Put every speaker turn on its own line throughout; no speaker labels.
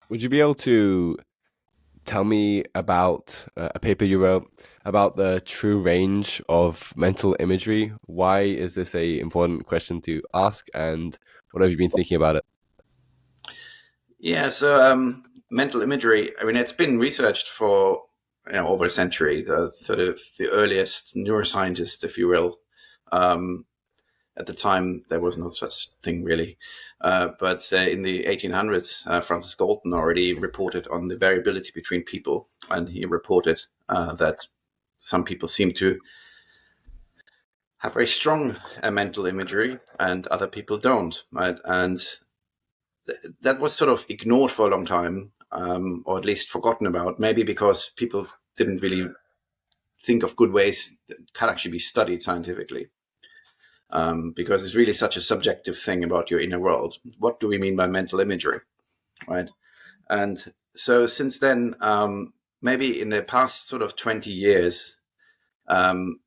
Would you be able to tell me about a paper you wrote about the true range of mental imagery? Why is this a important question to ask, and what have you been thinking about it?
Yeah, so mental imagery, I mean, it's been researched for over a century. The sort of the earliest neuroscientist, if you will. Um, at the time, there was no such thing really. But in the 1800s, Francis Galton already reported on the variability between people, and he reported that some people seem to have very strong mental imagery, and other people don't. Right, and that was sort of ignored for a long time, or at least forgotten about. Maybe because people didn't really think of good ways that can actually be studied scientifically. Because it's really such a subjective thing about your inner world. What do we mean by mental imagery, right? And so since then, maybe in the past sort of 20 years, um,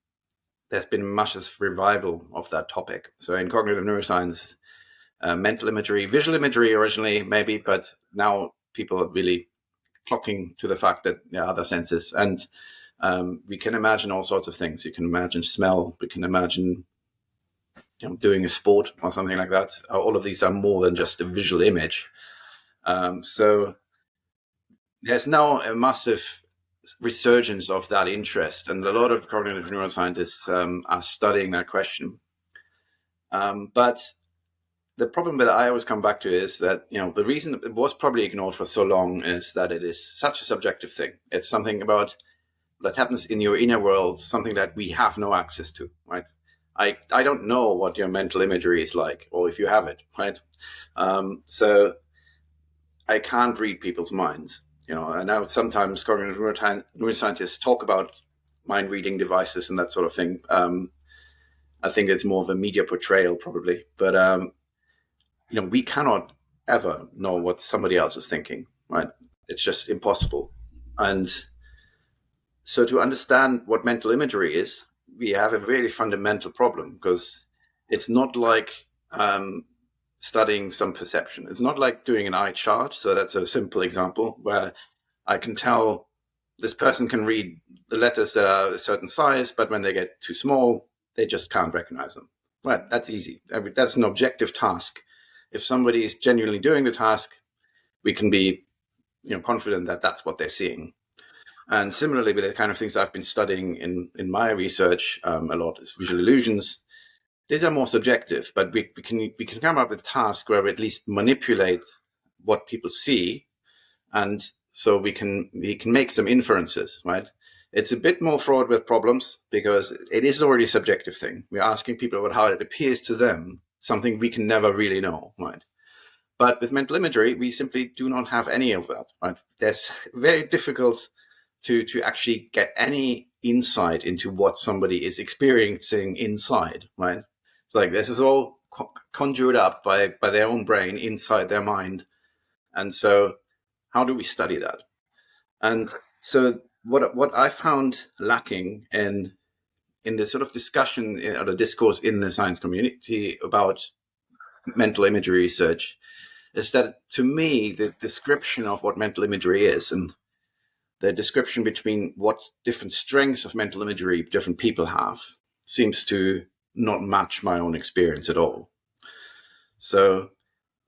there's been much as revival of that topic. So in cognitive neuroscience, mental imagery, visual imagery originally maybe, but now people are really clocking to the fact that other senses, and we can imagine all sorts of things. You can imagine smell. We can imagine doing a sport or something like that. All of these are more than just a visual image. So there's now a massive resurgence of that interest, and a lot of cognitive neuroscientists are studying that question. But the problem that I always come back to is that the reason it was probably ignored for so long is that it is such a subjective thing. It's something about that happens in your inner world, something that we have no access to, right? I don't know what your mental imagery is like, or if you have it, right? So I can't read people's minds, and now sometimes cognitive neuroscientists talk about mind reading devices and that sort of thing. I think it's more of a media portrayal, probably, but we cannot ever know what somebody else is thinking, right? It's just impossible. And so to understand what mental imagery is, we have a really fundamental problem, because it's not like studying some perception. It's not like doing an eye chart. So that's a simple example where I can tell this person can read the letters that are a certain size, but when they get too small, they just can't recognize them. Right, that's easy. That's an objective task. If somebody is genuinely doing the task, we can be confident that that's what they're seeing. And similarly, with the kind of things I've been studying in my research a lot is visual illusions. These are more subjective, but we can come up with tasks where we at least manipulate what people see, and so we can make some inferences, right? It's a bit more fraught with problems because it is already a subjective thing. We're asking people about how it appears to them, something we can never really know, right? But with mental imagery, we simply do not have any of that, right? There's very difficult to actually get any insight into what somebody is experiencing inside, right? It's like this is all conjured up by their own brain inside their mind. And so how do we study that? And so what I found lacking in the sort of discussion or the discourse in the science community about mental imagery research is that, to me, the description of what mental imagery is, and the description between what different strengths of mental imagery different people have, seems to not match my own experience at all. So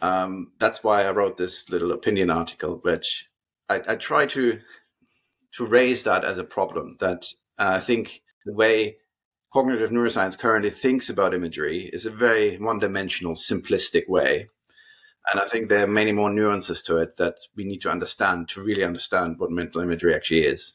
that's why I wrote this little opinion article, which I try to raise that as a problem. That I think the way cognitive neuroscience currently thinks about imagery is a very one-dimensional, simplistic way. And I think there are many more nuances to it that we need to understand to really understand what mental imagery actually is.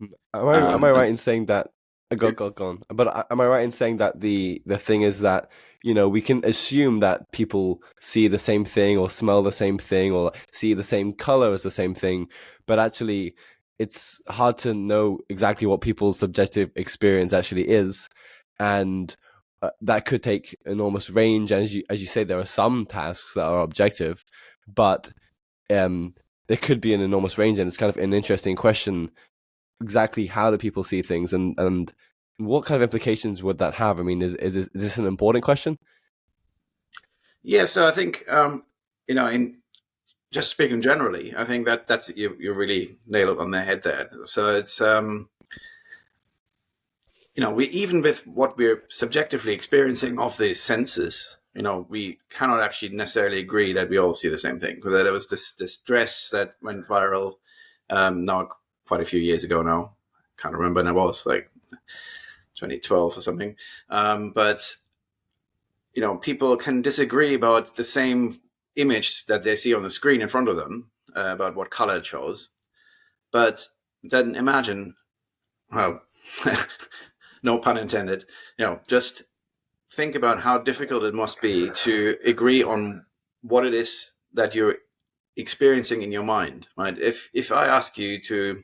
Am I
And
right in saying that? Go on. But am I right in saying that the thing is that we can assume that people see the same thing or smell the same thing or see the same color as the same thing, but actually it's hard to know exactly what people's subjective experience actually is, and that could take enormous range. And as you say, there are some tasks that are objective, but um, there could be an enormous range, and it's kind of an interesting question exactly how do people see things, and what kind of implications would that have? I mean, is this an important question?
yeah, so I think in just speaking generally, I think that's you really nailed it on the head there. So it's we, even with what we're subjectively experiencing of these senses, we cannot actually necessarily agree that we all see the same thing. Because there was this dress that went viral now quite a few years ago now. Can't remember when it was, like 2012 or something. But people can disagree about the same image that they see on the screen in front of them, about what color it shows. But then imagine, well, no pun intended, just think about how difficult it must be to agree on what it is that you're experiencing in your mind, right? If I ask you to,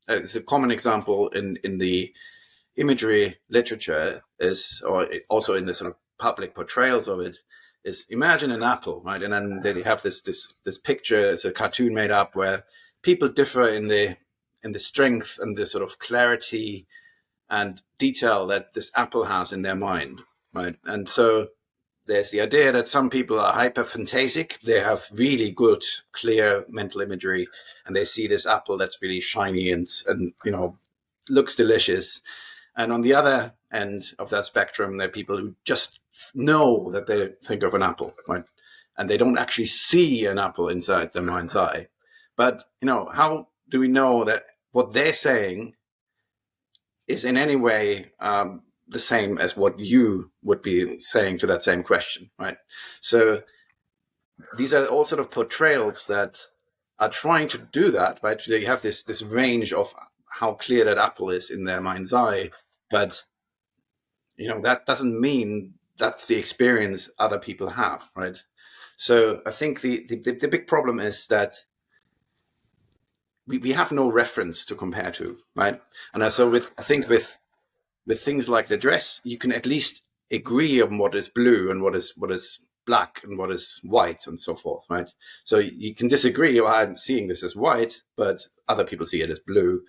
it's a common example in the imagery literature is, or also in the sort of public portrayals of it, is imagine an apple, right? And then they have this picture, it's a cartoon made up where people differ in the strength and the sort of clarity and detail that this apple has in their mind, right? And so there's the idea that some people are hyperphantasic. They have really good, clear mental imagery, and they see this apple that's really shiny and looks delicious. And on the other end of that spectrum, there are people who just know that they think of an apple, right? And they don't actually see an apple inside their mind's eye. But, how do we know that what they're saying is in any way the same as what you would be saying to that same question, right? So these are all sort of portrayals that are trying to do that, right? They have this range of how clear that apple is in their mind's eye, but that doesn't mean that's the experience other people have, right? So I think the big problem is that we have no reference to compare to, right? And so with things like the dress, you can at least agree on what is blue and what is black and what is white and so forth, right? So you can disagree. Well, I'm seeing this as white, but other people see it as blue.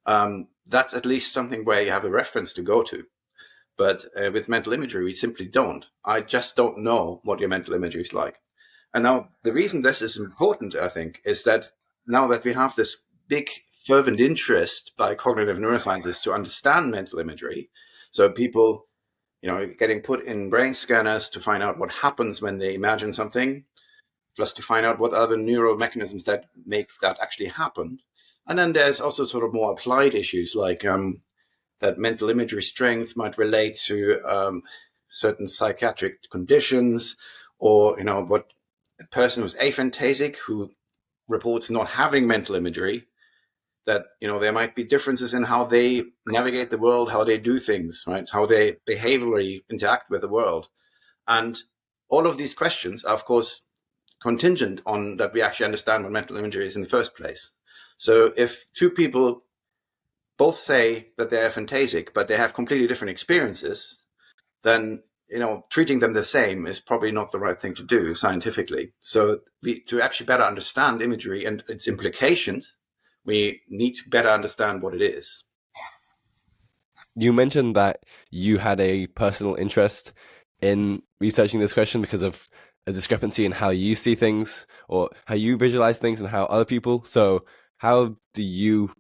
That's at least something where you have a reference to go to. But with mental imagery, we simply don't. I just don't know what your mental imagery is like. And now the reason this is important, I think, is that now that we have this big fervent interest by cognitive neuroscientists to understand mental imagery, so people, getting put in brain scanners to find out what happens when they imagine something, just to find out what are the neural mechanisms that make that actually happen. And then there's also sort of more applied issues like that mental imagery strength might relate to certain psychiatric conditions, or what a person who's aphantasic who reports not having mental imagery, that there might be differences in how they navigate the world, how they do things, right? How they behaviorally interact with the world. And all of these questions are, of course, contingent on that we actually understand what mental imagery is in the first place. So if two people both say that they're aphantasic, but they have completely different experiences, then treating them the same is probably not the right thing to do scientifically. So to actually better understand imagery and its implications, we need to better understand what it is.
You mentioned that you had a personal interest in researching this question because of a discrepancy in how you see things or how you visualize things and how other people. So how do you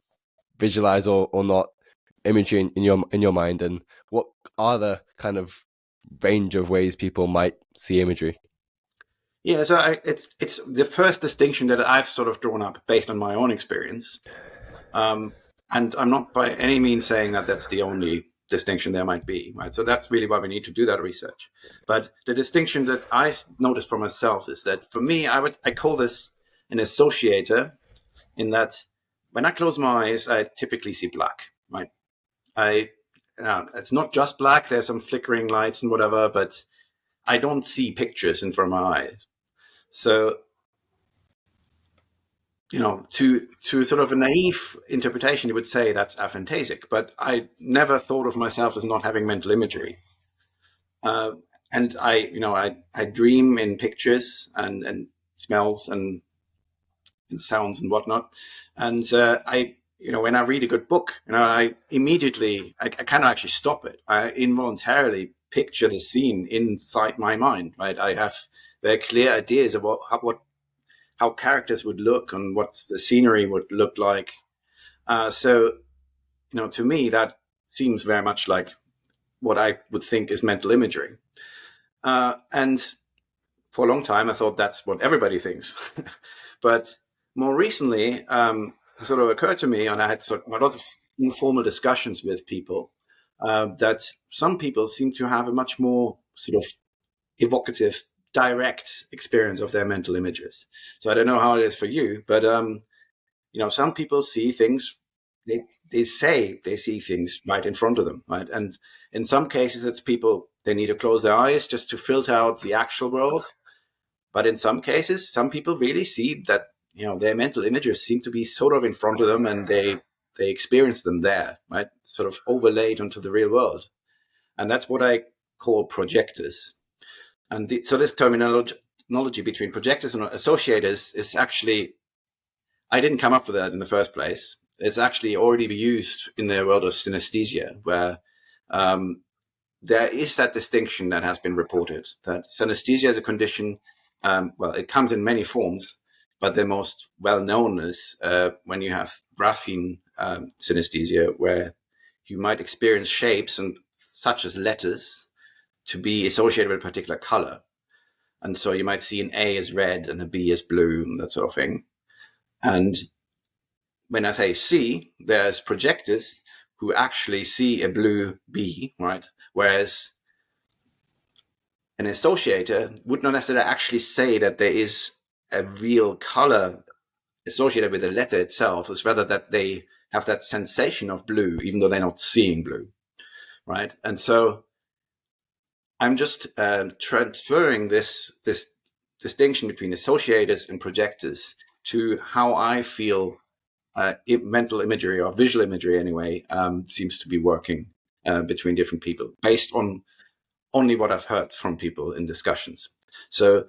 visualize or not imagery in your mind, and what are the kind of range of ways people might see imagery?
Yeah, so it's the first distinction that I've sort of drawn up based on my own experience. And I'm not by any means saying that that's the only distinction there might be, right? So that's really why we need to do that research. But the distinction that I noticed for myself is that for me, I call this an associator, in that when I close my eyes, I typically see black, right? It's not just black. There's some flickering lights and whatever, but I don't see pictures in front of my eyes. So to sort of a naive interpretation, you would say that's aphantasic, but I never thought of myself as not having mental imagery. And I dream in pictures and smells and sounds and whatnot. And when I read a good book, I immediately, I cannot actually stop it. I involuntarily picture the scene inside my mind, right? I have very clear ideas about how characters would look and what the scenery would look like. So, to me, that seems very much like what I would think is mental imagery. And for a long time, I thought that's what everybody thinks. But more recently, it sort of occurred to me, and I had a lot of informal discussions with people, that some people seem to have a much more sort of evocative, direct experience of their mental images. So I don't know how it is for you, but some people see things. They say they see things right in front of them, right? And in some cases, it's people, they need to close their eyes just to filter out the actual world. But in some cases, some people really see that their mental images seem to be sort of in front of them, and they experience them there, right? Sort of overlaid onto the real world, and that's what I call projectors. And so this terminology between projectors and associators is actually, I didn't come up with that in the first place. It's actually already been used in the world of synesthesia, where there is that distinction that has been reported, that synesthesia is a condition. It comes in many forms, but the most well-known is when you have graphene synesthesia, where you might experience shapes and such as letters to be associated with a particular color. And so you might see an A as red and a B as blue, and that sort of thing. And when I say see, there's projectors who actually see a blue B, right? Whereas an associator would not necessarily actually say that there is a real color associated with the letter itself. It's rather that they have that sensation of blue, even though they're not seeing blue, right? And so I'm just transferring this distinction between associators and projectors to how I feel mental imagery, or visual imagery anyway, seems to be working between different people based on only what I've heard from people in discussions. So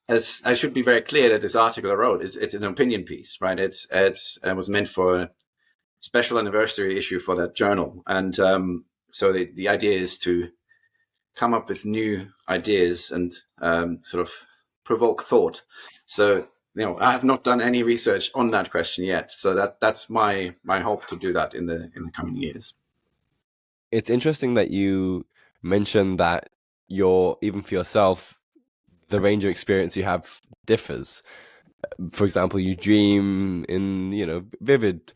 as I should be very clear that this article I wrote it's an opinion piece, right? It was meant for a special anniversary issue for that journal. And so the idea is to come up with new ideas and sort of provoke thought. So, I have not done any research on that question yet. So that's my hope to do that in the coming years.
It's interesting that you mentioned that even for yourself, the range of experience you have differs. For example, you dream in, vivid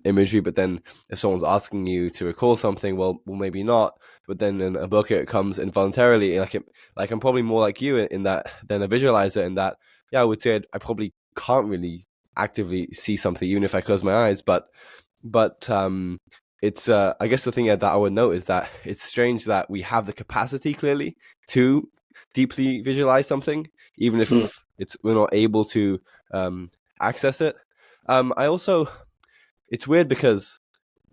imagery, but then if someone's asking you to recall something, well, maybe not. But then in a book, it comes involuntarily. Like I'm probably more like you in that than a visualizer. In that, yeah, I would say I probably can't really actively see something, even if I close my eyes. But it's I guess the thing that I would note is that it's strange that we have the capacity clearly to deeply visualize something, even if we're not able to access it. I also, it's weird because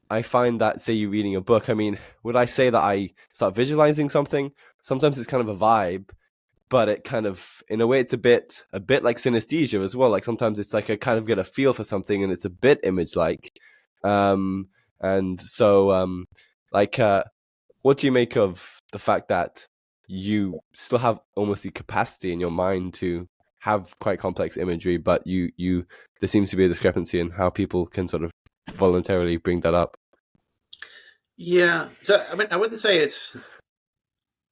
I find that, say you're reading a book, I mean, would I say that I start visualizing something? Sometimes it's kind of a vibe, but it kind of, in a way, it's a bit like synesthesia as well. Like sometimes it's like I kind of get a feel for something and it's a bit image-like. And so, what do you make of the fact that you still have almost the capacity in your mind to have quite complex imagery, but there seems to be a discrepancy in how people can sort of voluntarily bring that up?
Yeah. So, I mean, I wouldn't say it's...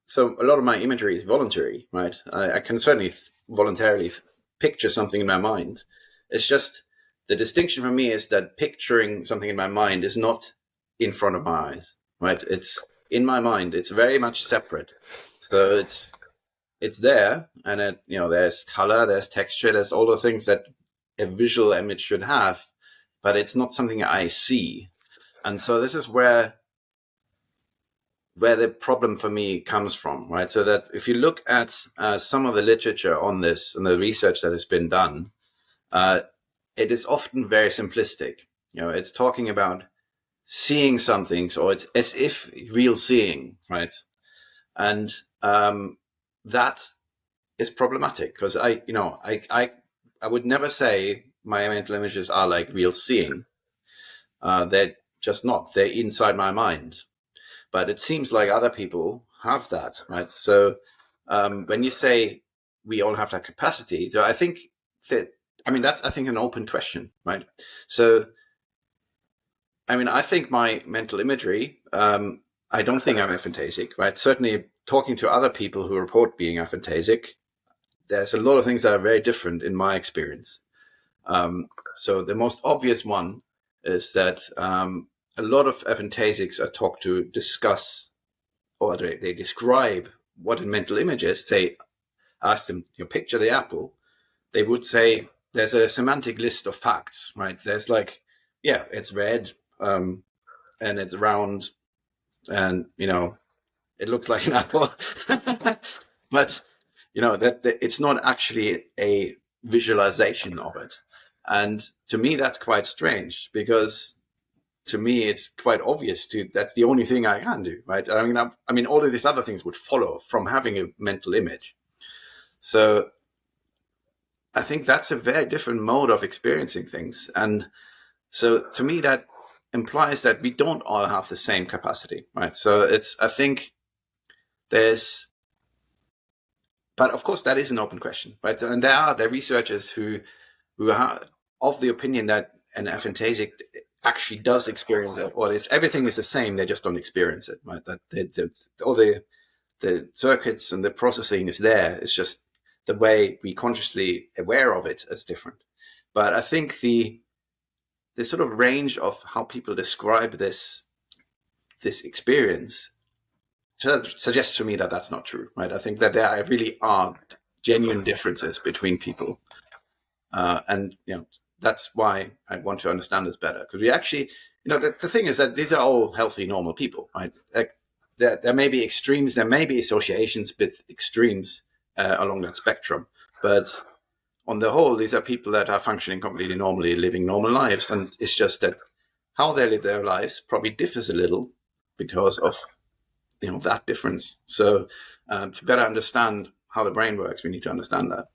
So a lot of my imagery is voluntary, right? I can certainly voluntarily picture something in my mind. It's just the distinction for me is that picturing something in my mind is not in front of my eyes, right? It's in my mind. It's very much separate. So it's there, and there's color, there's texture, there's all the things that a visual image should have, but it's not something I see. And so this is where the problem for me comes from, right? So that if you look at some of the literature on this and the research that has been done, it is often very simplistic. It's talking about seeing something, so it's as if real seeing, right? And that is problematic because I would never say my mental images are like real seeing. They're just not. They're inside my mind. But it seems like other people have that, right? So when you say we all have that capacity, so I think that I mean, that's, I think, an open question, right? So, I mean, I think my mental imagery, I don't think I'm aphantasic, right? Certainly talking to other people who report being aphantasic, there's a lot of things that are very different in my experience. So the most obvious one is that a lot of aphantasics are taught to discuss, or they describe what a mental image is. They ask them, you picture the apple. They would say there's a semantic list of facts, right? There's like, yeah, it's red, and it's round, and it looks like an apple. But that it's not actually a visualization of it. And to me, that's quite strange, because to me, it's quite obvious that's the only thing I can do, right? I mean, all of these other things would follow from having a mental image. So I think that's a very different mode of experiencing things. And so to me, that implies that we don't all have the same capacity, right? So I think but of course that is an open question, right? And there are researchers who are of the opinion that an aphantasic actually does experience it, or everything is the same, they just don't experience it, right? That all the circuits and the processing is there. It's just the way we consciously aware of it is different. But I think the sort of range of how people describe this experience suggests to me that that's not true, right? I think that there really are genuine differences between people, and that's why I want to understand this better, because we actually, the thing is that these are all healthy, normal people, right? Like there may be extremes, there may be associations with extremes along that spectrum, but on the whole, these are people that are functioning completely normally, living normal lives, and it's just that how they live their lives probably differs a little because of that difference. So to better understand how the brain works, we need to understand that.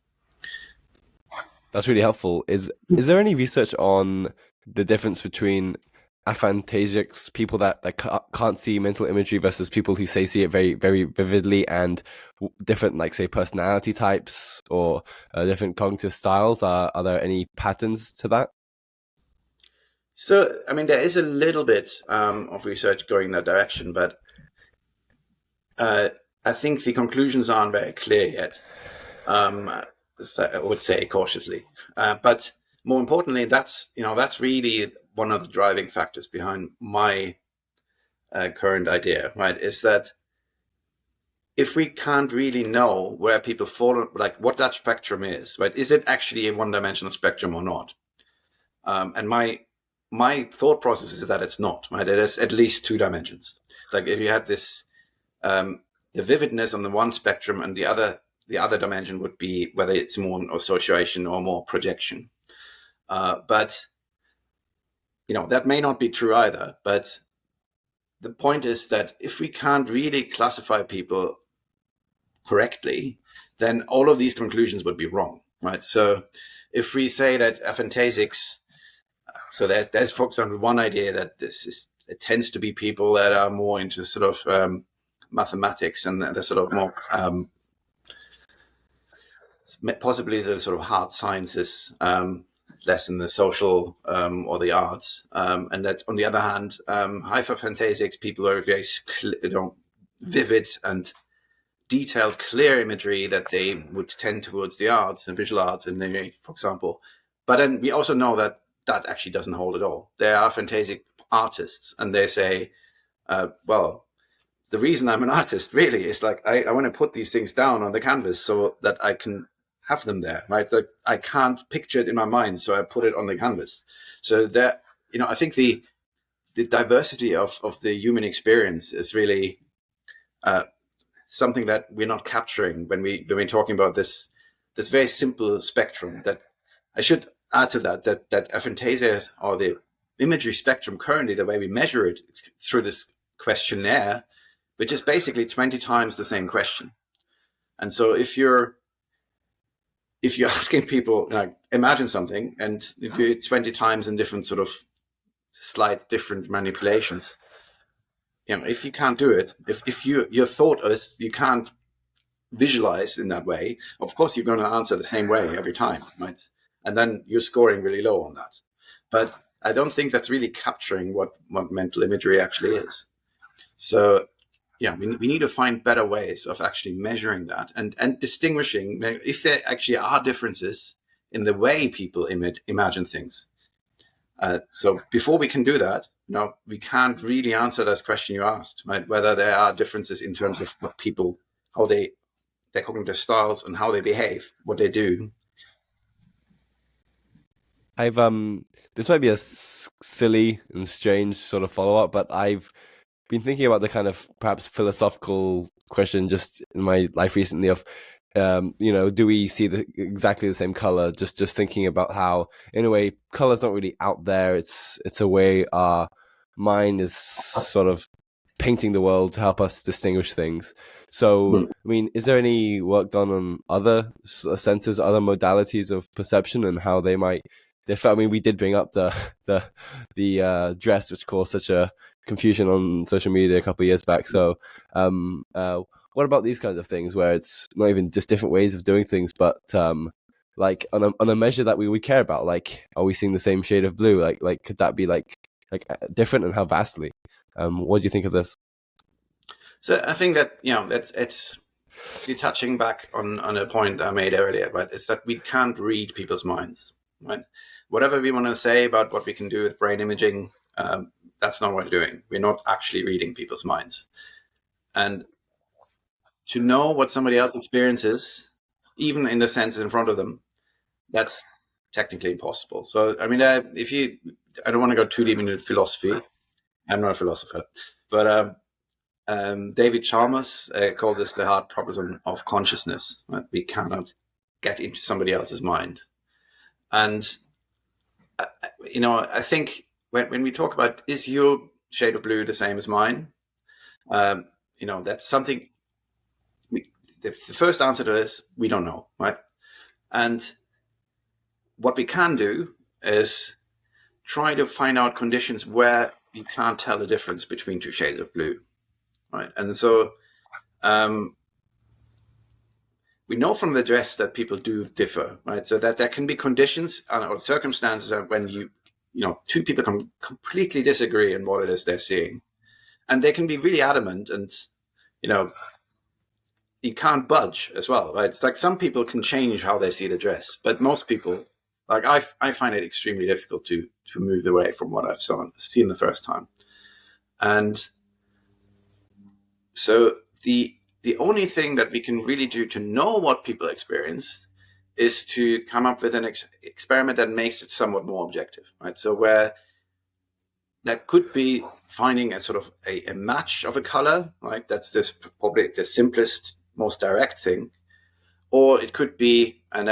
That's really helpful. Is there any research on the difference between aphantasics, people that can't see mental imagery, versus people who see it very, very vividly, and different, like, say, personality types or different cognitive styles? Are there any patterns to that?
So, I mean, there is a little bit of research going in that direction, but I think the conclusions aren't very clear yet. I would say cautiously, but more importantly, that's really one of the driving factors behind my current idea, right? Is that if we can't really know where people fall, like what that spectrum is, right? Is it actually a one-dimensional spectrum or not? And my thought process is that it's not, right? It is at least two dimensions. Like if you had this, the vividness on the one spectrum, and the other dimension would be whether it's more association or more projection. But that may not be true either. But the point is that if we can't really classify people correctly, then all of these conclusions would be wrong, right? So if we say that aphantasics, so there's, for example, one idea that it tends to be people that are more into sort of mathematics, and they're sort of more possibly the sort of hard sciences, less in the social or the arts, and that on the other hand, hyperphantasics, people are very vivid and detailed, clear imagery, that they would tend towards the arts and visual arts, and for example. But then we also know that actually doesn't hold at all. There are phantasic artists, and they say, well, the reason I'm an artist really is like I want to put these things down on the canvas so that I can have them there, right? Like I can't picture it in my mind, so I put it on the canvas. So that, I think the diversity of the human experience is really something that we're not capturing when we're talking about this very simple spectrum. That I should add to that aphantasia, or the imagery spectrum, currently the way we measure it through this questionnaire, which is basically 20 times the same question. And so if you're asking people, imagine something, and if you do it 20 times in different sort of slight different manipulations, if you can't do it, if your thought is you can't visualize in that way, of course you're going to answer the same way every time, right? and then you're scoring really low on that. But I don't think that's really capturing what mental imagery actually is. So yeah, we need to find better ways of actually measuring that and distinguishing if there actually are differences in the way people imagine things. So before we can do that, we can't really answer this question you asked, right? Whether there are differences in terms of what people, how their cognitive styles and how they behave, what they do.
I've this might be a silly and strange sort of follow up, but I've been thinking about the kind of perhaps philosophical question just in my life recently of do we see exactly the same color? Just thinking about how, in a way, color's not really out there. It's a way our mind is sort of painting the world to help us distinguish things. So, I mean, is there any work done on other senses, other modalities of perception, and how they might differ? I mean, we did bring up the dress, which caused such a confusion on social media a couple of years back. So, what about these kinds of things where it's not even just different ways of doing things, but like on a measure that we would care about? Like, are we seeing the same shade of blue? Like could that be like different, and how vastly? What do you think of this?
So I think that it's touching back on a point I made earlier, right? It's that we can't read people's minds, right? Whatever we want to say about what we can do with brain imaging, that's not what we're doing. We're not actually reading people's minds. And to know what somebody else experiences, even in the senses in front of them, that's technically impossible. So, I mean, I don't want to go too deep into philosophy. I'm not a philosopher, but David Chalmers called this the hard problem of consciousness. Right? We cannot get into somebody else's mind. And, I think when we talk about, is your shade of blue the same as mine? That's something, the first answer to this, we don't know, right? And what we can do is try to find out conditions where you can't tell the difference between two shades of blue, right? And so we know from the dress that people do differ, right? So that there can be conditions or circumstances when two people can completely disagree on what it is they're seeing. And they can be really adamant and, you can't budge as well, right? It's like some people can change how they see the dress, but most people, like I find it extremely difficult to move away from what I've seen the first time. And so the only thing that we can really do to know what people experience is to come up with an experiment that makes it somewhat more objective, right? So where that could be finding a sort of a match of a color, right? That's probably the simplest, most direct thing. Or it could be, and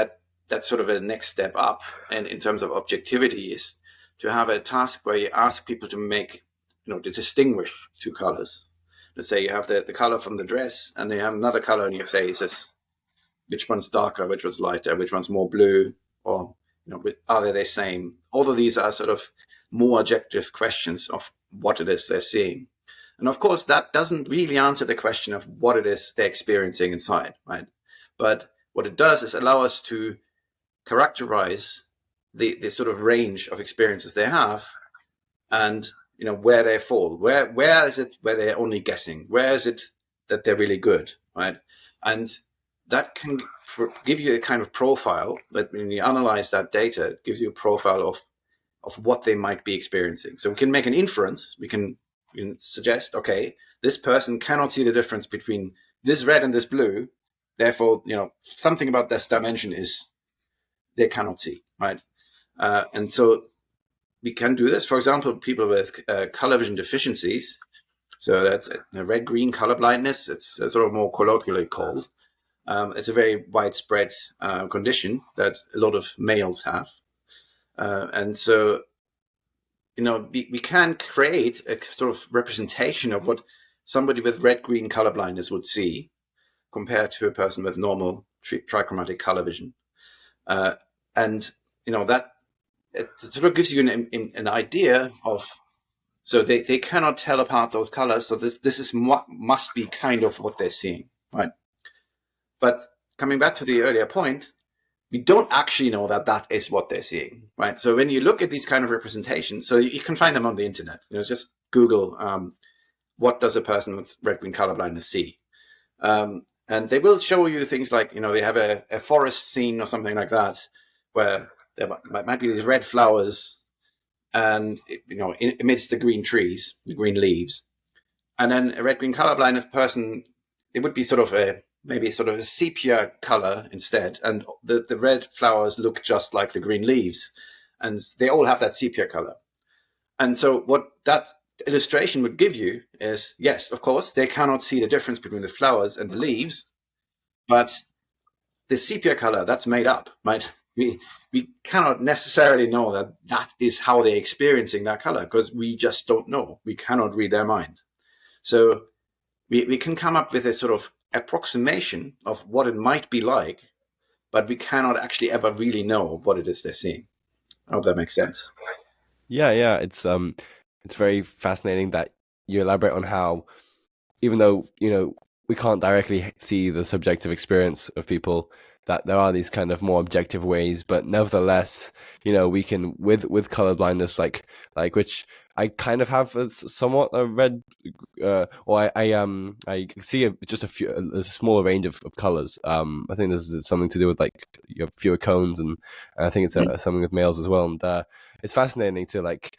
that's sort of a next step up, and in terms of objectivity, is to have a task where you ask people to make, to distinguish two colors. Let's say you have the color from the dress, and you have another color on your face. Which one's darker, which one's lighter, which one's more blue, or are they the same? All of these are sort of more objective questions of what it is they're seeing. And of course, that doesn't really answer the question of what it is they're experiencing inside, right? But what it does is allow us to characterize the sort of range of experiences they have, and where they fall. Where is it where they're only guessing? Where is it that they're really good, right? And that can give you a kind of profile. But when you analyze that data, it gives you a profile of what they might be experiencing. So we can make an inference. We can suggest, okay, this person cannot see the difference between this red and this blue. Therefore, something about this dimension is they cannot see, right? And so we can do this. For example, people with color vision deficiencies. So that's red-green color blindness. It's sort of more colloquially called. It's a very widespread condition that a lot of males have. And so, we can create a sort of representation of what somebody with red-green color blindness would see compared to a person with normal trichromatic color vision. And, that it sort of gives you an idea of, so they cannot tell apart those colors. So this is must be kind of what they're seeing, right? But coming back to the earlier point, we don't actually know that that is what they're seeing, right? So when you look at these kind of representations, so you can find them on the internet. Just Google what does a person with red-green color blindness see, and they will show you things like they have a forest scene or something like that, where there might be these red flowers, and amidst the green trees, the green leaves, and then a red-green color blindness person, it would be maybe sort of a sepia color instead, and the red flowers look just like the green leaves, and they all have that sepia color. And so what that illustration would give you is, yes, of course, they cannot see the difference between the flowers and the leaves, but the sepia color, that's made up, right? We cannot necessarily know that that is how they're experiencing that color, because we just don't know. We cannot read their mind. So we can come up with a sort of approximation of what it might be like, but we cannot actually ever really know what it is they're seeing. I hope that makes sense.
Yeah. It's very fascinating that you elaborate on how, even though we can't directly see the subjective experience of people, that there are these kind of more objective ways, but nevertheless, we can with color blindness, like which I kind of have somewhat a red, or I see just a smaller range of colors. I think this is something to do with like you have fewer cones, and I think it's something with males as well, and it's fascinating to like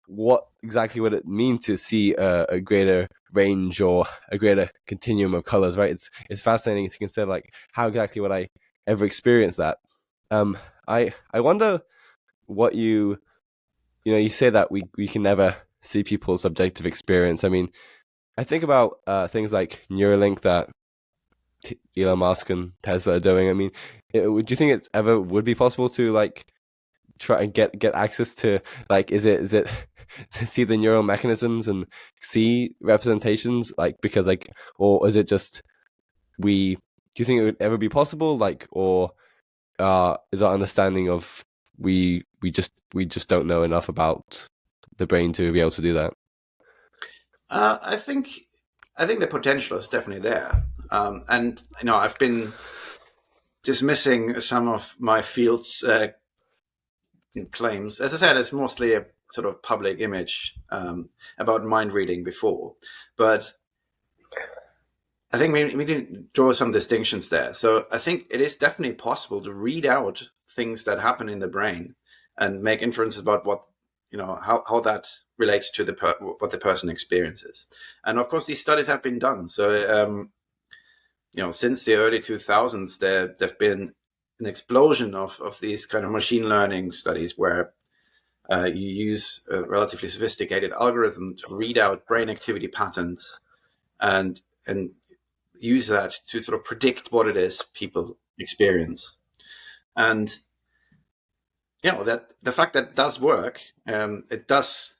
what exactly would it mean to see a greater range or a greater continuum of colors, right? It's fascinating to consider like how exactly would I ever experience that. I wonder what you say that we can never see people's subjective experience. I mean, I think about things like Neuralink that Elon Musk and Tesla are doing. I mean, would you think it's ever would be possible to like try and get access to like is it to see the neural mechanisms and see representations, like because like, or is it just do you think it would ever be possible, like, or is our understanding of we just don't know enough about the brain to be able to do that?
I think the potential is definitely there, and I've been dismissing some of my field's claims. As I said, it's mostly a sort of public image about mind reading before, but I think we can draw some distinctions there. So I think it is definitely possible to read out things that happen in the brain and make inferences about what how that relates to what the person experiences. And of course, these studies have been done. So since the early 2000s, there've been an explosion of these kind of machine learning studies where you use a relatively sophisticated algorithm to read out brain activity patterns and use that to sort of predict what it is people experience. And that the fact that does work, it does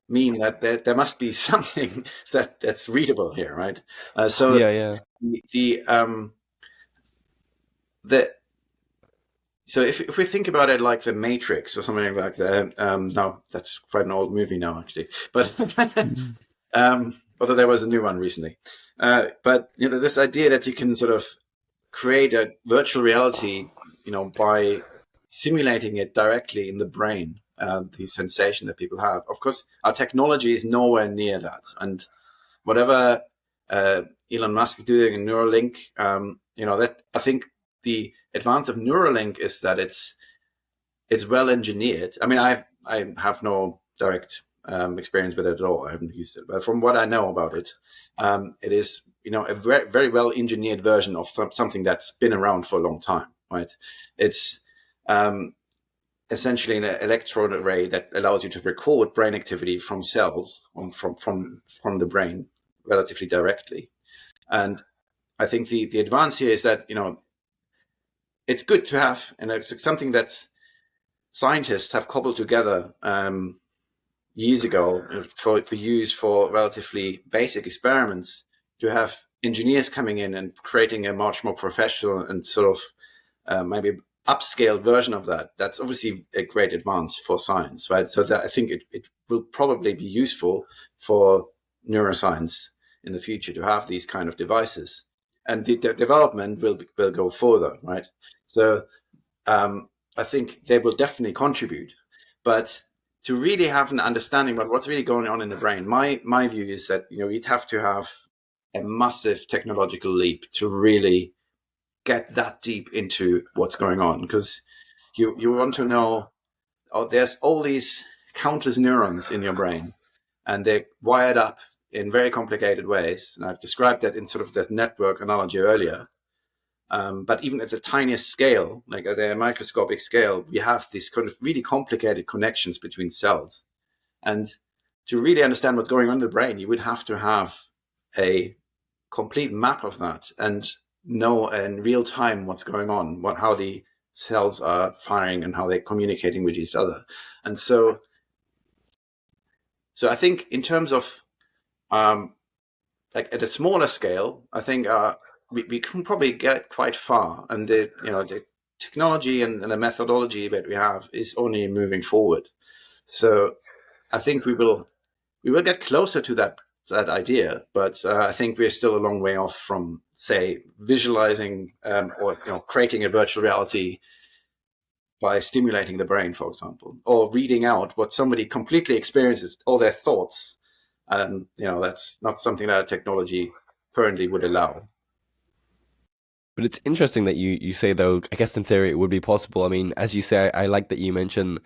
mean that there must be something that's readable here, right? So
Yeah.
So if we think about it like the Matrix or something like that, no, that's quite an old movie now, actually. But although there was a new one recently, but this idea that you can sort of create a virtual reality, by simulating it directly in the brain, the sensation that people have. Of course, our technology is nowhere near that, and whatever Elon Musk is doing in Neuralink, that I think the advance of Neuralink is that it's well engineered. I mean, I have no direct experience with it at all. I haven't used it, but from what I know about it, it is a very, very well engineered version of something that's been around for a long time. Right? It's essentially an electron array that allows you to record brain activity from cells from the brain relatively directly. And I think the advance here is that it's good to have, and it's something that scientists have cobbled together years ago for use for relatively basic experiments, to have engineers coming in and creating a much more professional and sort of maybe upscaled version of that. That's obviously a great advance for science, right? So that I think it will probably be useful for neuroscience in the future to have these kind of devices, and the development will go further, right? So I think they will definitely contribute. But to really have an understanding about what's really going on in the brain, my view is that you'd have to have a massive technological leap to really get that deep into what's going on, because you want to know, oh, there's all these countless neurons in your brain, and they're wired up in very complicated ways. And I've described that in sort of that network analogy earlier. But even at the tiniest scale, like at the microscopic scale, we have these kind of really complicated connections between cells. And to really understand what's going on in the brain, you would have to have a complete map of that and know in real time what's going on, how the cells are firing and how they're communicating with each other. And so I think in terms of like at a smaller scale, I think we can probably get quite far, and the technology and the methodology that we have is only moving forward. So I think we will get closer to that idea, but I think we're still a long way off from, say, visualizing or creating a virtual reality by stimulating the brain, for example, or reading out what somebody completely experiences, all their thoughts. And that's not something that technology currently would allow.
But it's interesting that you say, though, I guess in theory it would be possible. I mean, as you say, I like that you mention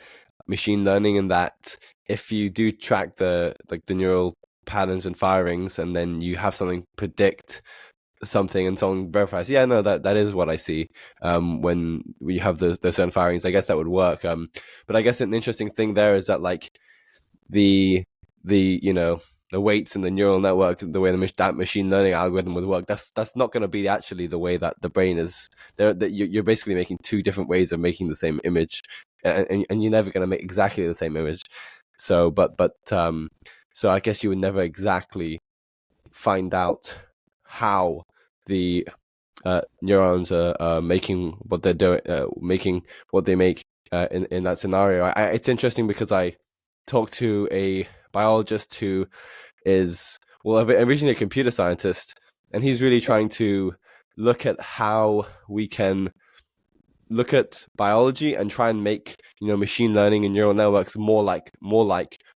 machine learning, and that if you do track the neural patterns and firings, and then you have something predict something and someone verifies, yeah, no, that is what I see. When you have the certain firings, I guess that would work. But I guess an interesting thing there is that, like, the the weights and the neural network, the way that machine learning algorithm would work, that's not going to be actually the way that the brain is. That you're basically making two different ways of making the same image, and you're never going to make exactly the same image. So, so I guess you would never exactly find out how the neurons are making what they're doing, making what they make in that scenario. It's interesting because I talked to a biologist who is, well, originally a computer scientist, and he's really trying to look at how we can look at biology and try and make machine learning and neural networks more like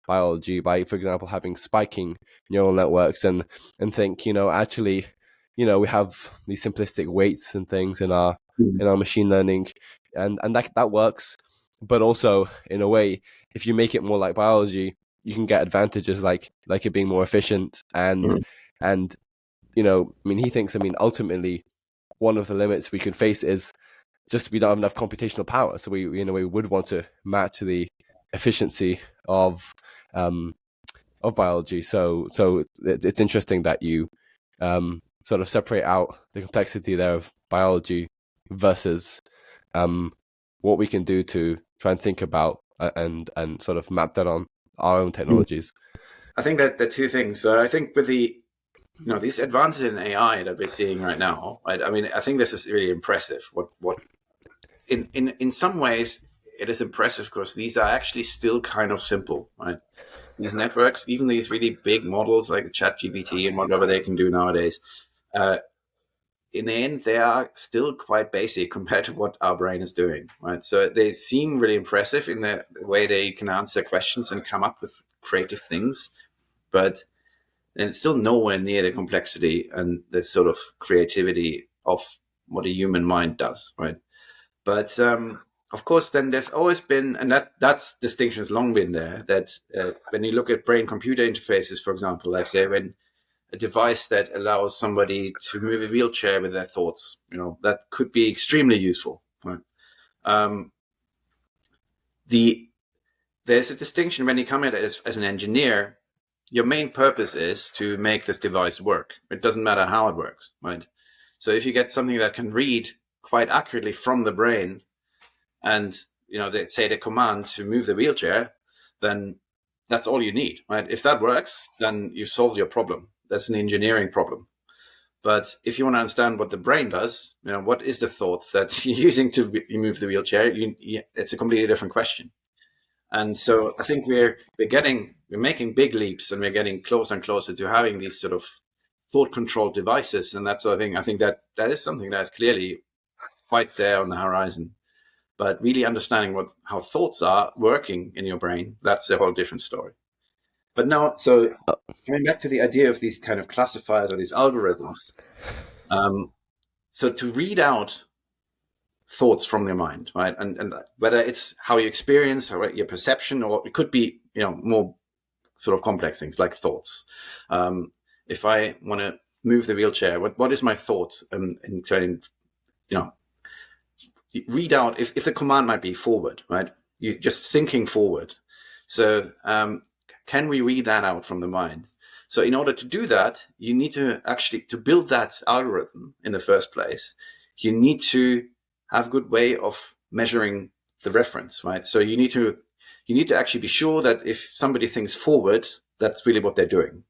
biology by, for example, having spiking neural networks, and think actually we have these simplistic weights and things in our machine learning, and that works. But also, in a way, if you make it more like biology, you can get advantages like it being more efficient, and I mean, he thinks, ultimately one of the limits we could face is just we don't have enough computational power. So we would want to match the efficiency of biology. So it's interesting that you sort of separate out the complexity there of biology versus what we can do to try and think about and sort of map that on our own technologies.
I think that the two things. So I think with these advances in AI that we're seeing right now, right? I mean, I think this is really impressive. What in some ways it is impressive because these are actually still kind of simple, right? These networks, even these really big models like ChatGPT and whatever they can do nowadays, in the end, they are still quite basic compared to what our brain is doing, right? So they seem really impressive in the way they can answer questions and come up with creative things, but it's still nowhere near the complexity and the sort of creativity of what a human mind does, right? But of course, then there's always been, and that's distinction has long been there, that when you look at brain-computer interfaces, for example, like say when a device that allows somebody to move a wheelchair with their thoughts, that could be extremely useful. Right? There's a distinction when you come at it as an engineer. Your main purpose is to make this device work. It doesn't matter how it works, right? So if you get something that can read quite accurately from the brain, and they say the command to move the wheelchair, then that's all you need, right? If that works, then you've solved your problem. That's an engineering problem. But if you want to understand what the brain does, what is the thought that you're using to move the wheelchair, it's a completely different question. And so I think we're making big leaps, and we're getting closer and closer to having these sort of thought-controlled devices, and that sort of thing. I think that is something that's clearly quite there on the horizon. But really understanding how thoughts are working in your brain, that's a whole different story. But now, so coming back to the idea of these kind of classifiers or these algorithms, so to read out thoughts from your mind, right, and whether it's how you experience or your perception, or it could be more sort of complex things like thoughts. If I want to move the wheelchair, what is my thought? In turning, read out if the command might be forward, right? You just thinking forward. So can we read that out from the mind? So in order to do that, you need to actually, to build that algorithm in the first place, you need to have a good way of measuring the reference, right? So you need to actually be sure that if somebody thinks forward, that's really what they're doing.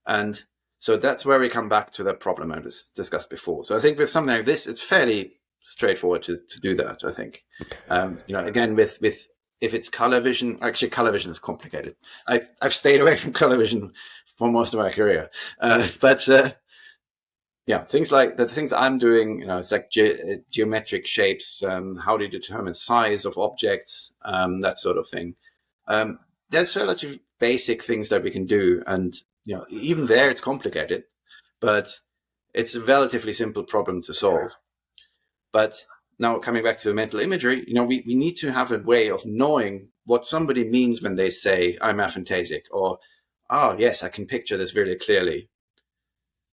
And so that's where we come back to that problem I discussed before. So I think with something like this, it's fairly straightforward to do that, I think. Again, with if it's color vision, actually color vision is complicated. I've stayed away from color vision for most of my career. Things like the things I'm doing, it's like geometric shapes, how do you determine size of objects, that sort of thing. There's relatively basic things that we can do, and even there it's complicated, but it's a relatively simple problem to solve. But now coming back to mental imagery, we need to have a way of knowing what somebody means when they say I'm aphantasic, or yes, I can picture this really clearly.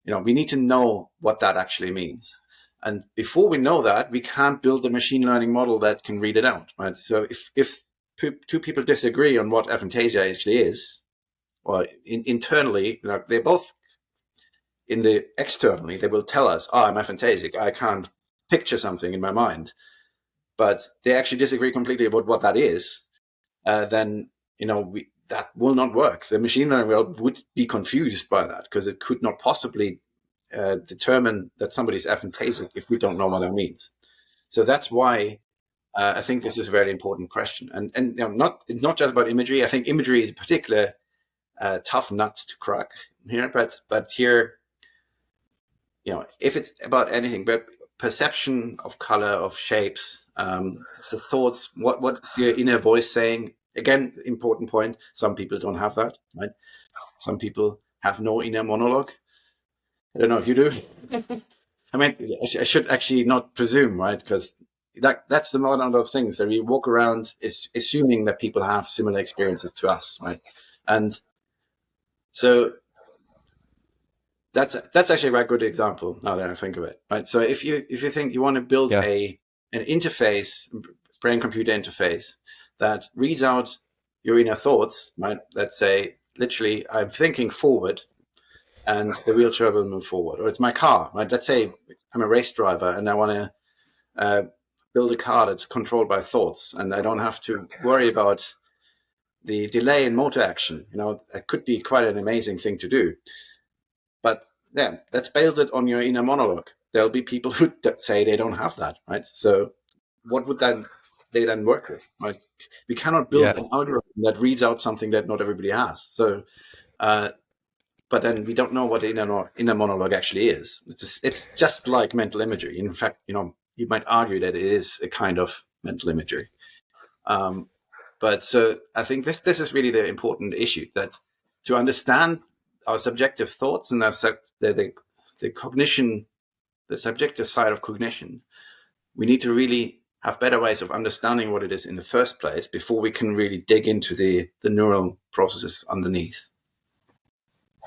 We need to know what that actually means. And before we know that, we can't build a machine learning model that can read it out, right? So if two people disagree on what aphantasia actually is, or internally, they're both externally, they will tell us, I'm aphantasic, I can't picture something in my mind, but they actually disagree completely about what that is, then, that will not work. The machine learning world would be confused by that, because it could not possibly determine that somebody's aphantasic if we don't know what that means. So that's why I think this is a very important question. And it's not just about imagery. I think imagery is a particular tough nut to crack here, but here, if it's about anything, but perception of color, of shapes, the thoughts, what's your inner voice saying? Again, important point. Some people don't have that, right? Some people have no inner monologue. I don't know if you do. I mean, I should actually not presume, right? Because that's the one of those things that we walk around assuming that people have similar experiences to us, right? And so that's actually a very good example now that I think of it, right? So if you think you want to build an interface, brain-computer interface that reads out your inner thoughts, right? Let's say, literally, I'm thinking forward, and the wheelchair will move forward. Or it's my car, right? Let's say I'm a race driver, and I want to build a car that's controlled by thoughts, and I don't have to worry about the delay in motor action. It could be quite an amazing thing to do. But yeah, let's build it on your inner monologue. There'll be people who say they don't have that, right? So what would they then work with, right? We cannot build an algorithm that reads out something that not everybody has. So, but then we don't know what the inner monologue actually is. It's just like mental imagery. In fact, you might argue that it is a kind of mental imagery. But so I think this is really the important issue, that to understand our subjective thoughts and the cognition, the subjective side of cognition, we need to really have better ways of understanding what it is in the first place before we can really dig into the neural processes underneath.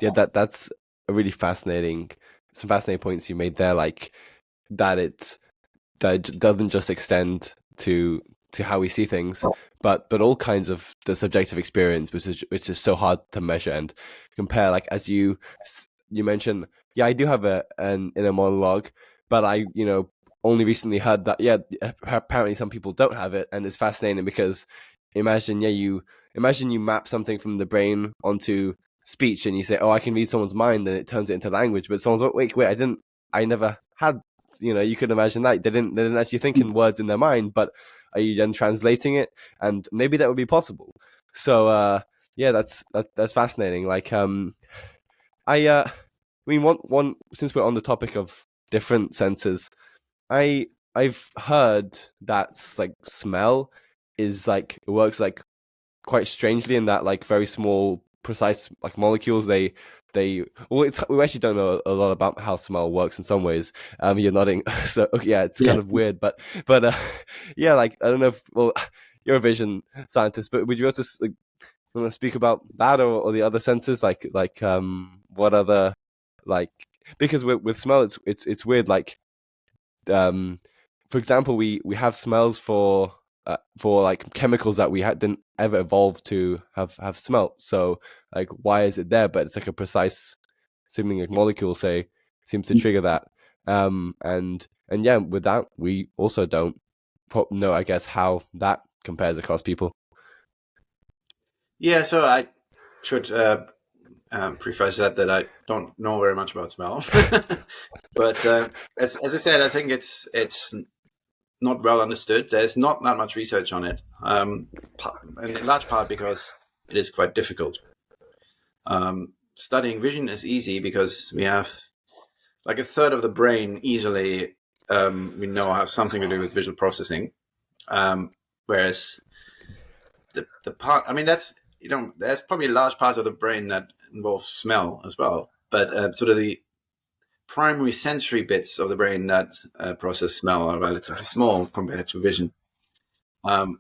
Yeah, that's a really fascinating, some fascinating points you made there, like that it doesn't just extend to how we see things, but all kinds of the subjective experience, which is so hard to measure and compare. Like as you mentioned, I do have an inner monologue, but I only recently heard that apparently some people don't have it, and it's fascinating because imagine you map something from the brain onto speech, and you say, I can read someone's mind, and it turns it into language, but someone's like, wait, I never had. You could imagine that they didn't actually think in words in their mind, but are you then translating it? And maybe that would be possible. So that's fascinating. Like I mean, one since we're on the topic of different senses, I I've heard that like smell is like it works like quite strangely in that like very small precise like molecules well it's we actually don't know a lot about how smell works in some ways. You're nodding. So yeah, it's
Yeah.
kind of weird, but yeah, like I don't know if, well, you're a vision scientist, but would you also like want to speak about that, or the other senses, like what other, like, because with smell it's weird, like um for example, we have smells for like chemicals that didn't ever evolve to have smelt. So like, why is it there? But it's like a precise, seeming like molecule, say, seems to trigger that. And yeah, with that, we also don't know, I guess, how that compares across people.
Yeah, so I should preface that I don't know very much about smell, but as I said, I think it's not well understood. There's not that much research on it, and in large part because it is quite difficult. Studying vision is easy because we have like a third of the brain easily. We know has something to do with visual processing, whereas the part, I mean, that's, there's probably a large part of the brain that involves smell as well, but sort of the primary sensory bits of the brain that process smell are relatively small compared to vision. And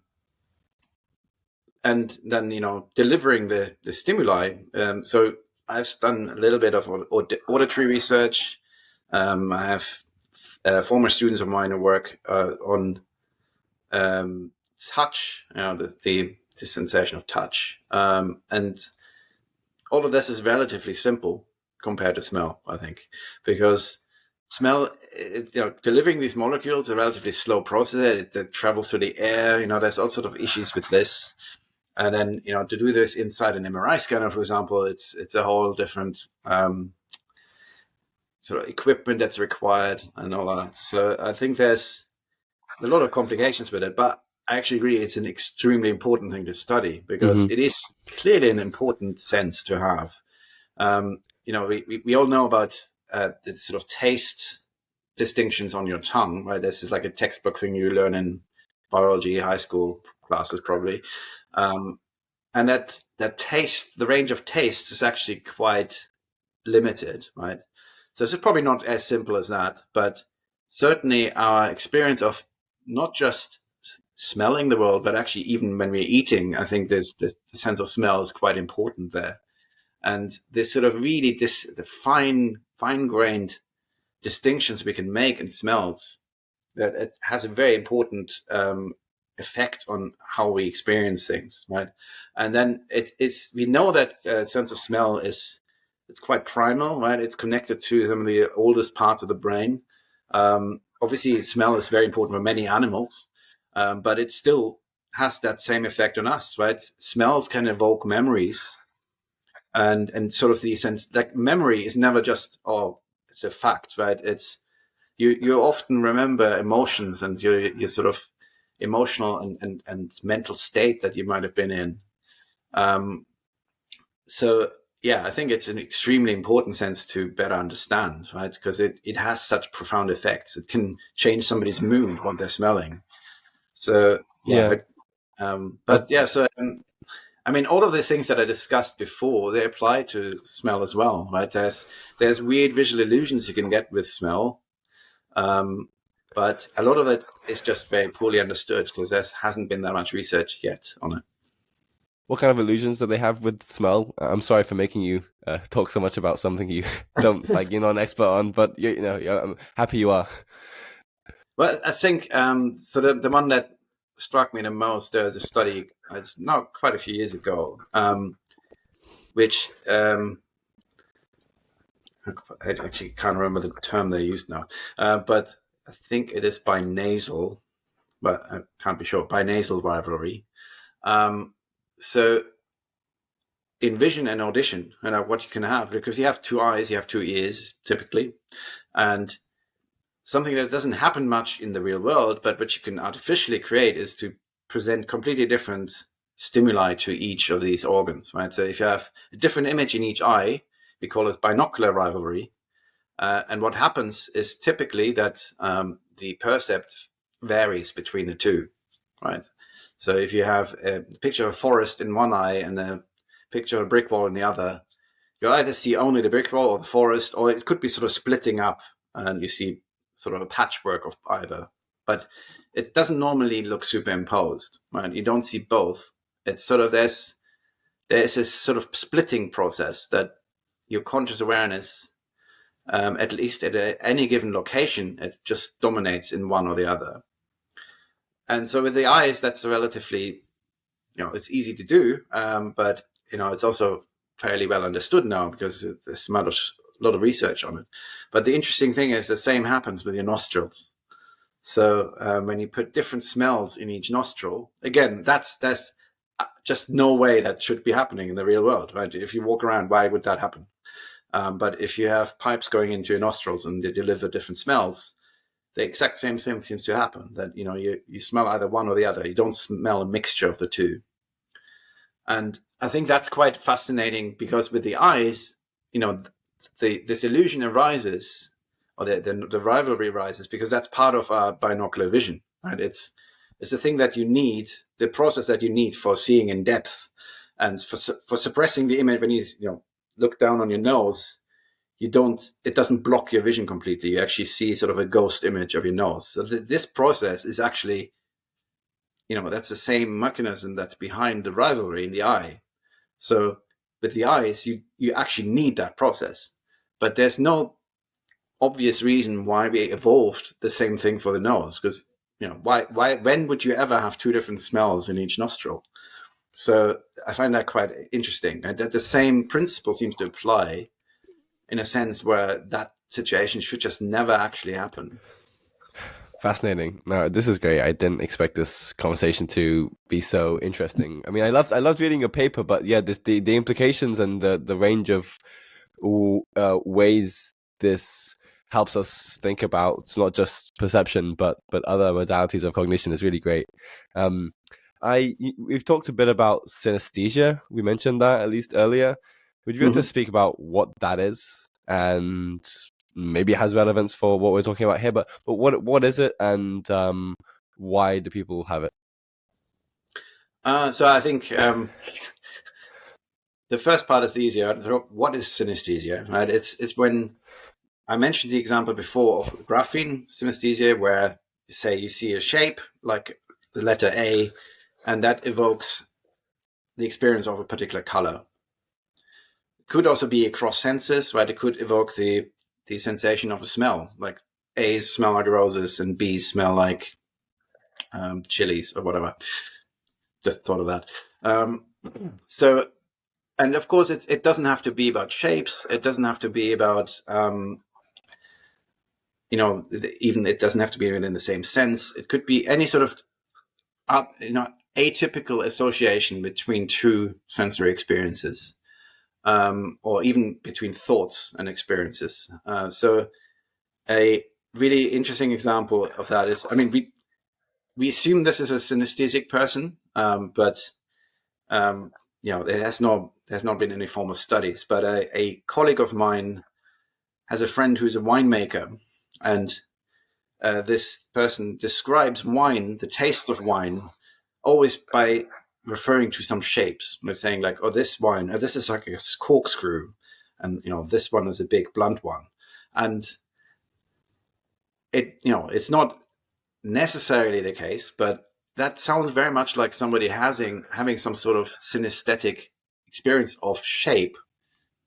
then, delivering the stimuli. So I've done a little bit of auditory research. I have former students of mine who work on touch, the sensation of touch. And all of this is relatively simple compared to smell, I think, because smell, delivering these molecules is a relatively slow process. They travel through the air. There's all sort of issues with this. And then, to do this inside an MRI scanner, for example, it's a whole different sort of equipment that's required and all that. So I think there's a lot of complications with it, but I actually agree it's an extremely important thing to study because it is clearly an important sense to have. We all know about the sort of taste distinctions on your tongue, right? This is like a textbook thing you learn in biology, high school classes probably. And that taste, the range of tastes is actually quite limited, right? So it's probably not as simple as that, but certainly our experience of not just smelling the world, but actually even when we're eating, I think the sense of smell is quite important there. And this sort of really the fine-grained distinctions we can make in smells, that it has a very important effect on how we experience things, right? And then we know that sense of smell it's quite primal, right? It's connected to some of the oldest parts of the brain. Obviously, smell is very important for many animals, but it still has that same effect on us, right? Smells can evoke memories, and sort of the sense, like, memory is never just, oh, it's a fact, right? It's you often remember emotions and your sort of emotional and mental state that you might have been in. So yeah, I think it's an extremely important sense to better understand, right? Because it has such profound effects. It can change somebody's mood what they're smelling. So yeah,
Yeah.
but yeah, so I mean, all of the things that I discussed before, they apply to smell as well, right? There's weird visual illusions you can get with smell, but a lot of it is just very poorly understood because there hasn't been that much research yet on it.
What kind of illusions do they have with smell? I'm sorry for making you talk so much about something you don't, like, you're not an expert on, but I'm happy you are.
Well, I think so. The one that struck me the most, there was a study. It's now quite a few years ago, which I actually can't remember the term they used now, but I think it is binasal, but I can't be sure. Binasal rivalry. So in vision and audition, what you can have, because you have two eyes, you have two ears typically, and something that doesn't happen much in the real world, but which you can artificially create, is to present completely different stimuli to each of these organs, right? So if you have a different image in each eye, we call it binocular rivalry. And what happens is typically that the percept varies between the two, right? So if you have a picture of a forest in one eye and a picture of a brick wall in the other, you'll either see only the brick wall or the forest, or it could be sort of splitting up and you see sort of a patchwork of either. But it doesn't normally look superimposed, right? You don't see both. It's sort of there's this sort of splitting process that your conscious awareness, at least at any given location, it just dominates in one or the other. And so with the eyes, that's relatively, it's easy to do, but it's also fairly well understood now because there's a lot of research on it. But the interesting thing is the same happens with your nostrils. So when you put different smells in each nostril, again, that's just no way that should be happening in the real world, right? If you walk around, why would that happen? But if you have pipes going into your nostrils and they deliver different smells, the exact same thing seems to happen, that you smell either one or the other. You don't smell a mixture of the two. And I think that's quite fascinating because with the eyes, this illusion arises, or the rivalry arises, because that's part of our binocular vision, right? It's the thing that you need, the process that you need for seeing in depth, and for suppressing the image. When you look down on your nose, it doesn't block your vision completely. You actually see sort of a ghost image of your nose. So this process is actually, that's the same mechanism that's behind the rivalry in the eye. So with the eyes, you actually need that process, but there's no obvious reason why we evolved the same thing for the nose, because when would you ever have two different smells in each nostril? So I find that quite interesting, and that the same principle seems to apply in a sense where that situation should just never actually happen.
Fascinating. No, this is great. I didn't expect this conversation to be so interesting. I mean, I loved reading your paper, but yeah, the implications and the range of ways this helps us think about not just perception but other modalities of cognition is really great. We've talked a bit about synesthesia. We mentioned that at least earlier. Would you be able to speak about what that is, and maybe it has relevance for what we're talking about here? But what is it, and why do people have it?
So I think the first part is easier. What is synesthesia? Right? It's when I mentioned the example before of graphene synesthesia, where say you see a shape like the letter A, and that evokes the experience of a particular color. It could also be across senses, right? It could evoke the sensation of a smell, like A's smell like roses and B's smell like chilies or whatever. Just thought of that. So, and of course, it doesn't have to be about shapes. It doesn't have to be about even it doesn't have to be in the same sense. It could be any sort of atypical association between two sensory experiences, or even between thoughts and experiences. So a really interesting example of that is, I mean, we assume this is a synesthesic person, but there has not been any form of studies. But a colleague of mine has a friend who's a winemaker, and this person describes wine, the taste of wine, always by referring to some shapes. They're saying like, oh, this wine, this is like a corkscrew, and this one is a big blunt one, and it's not necessarily the case, but that sounds very much like somebody having some sort of synesthetic experience of shape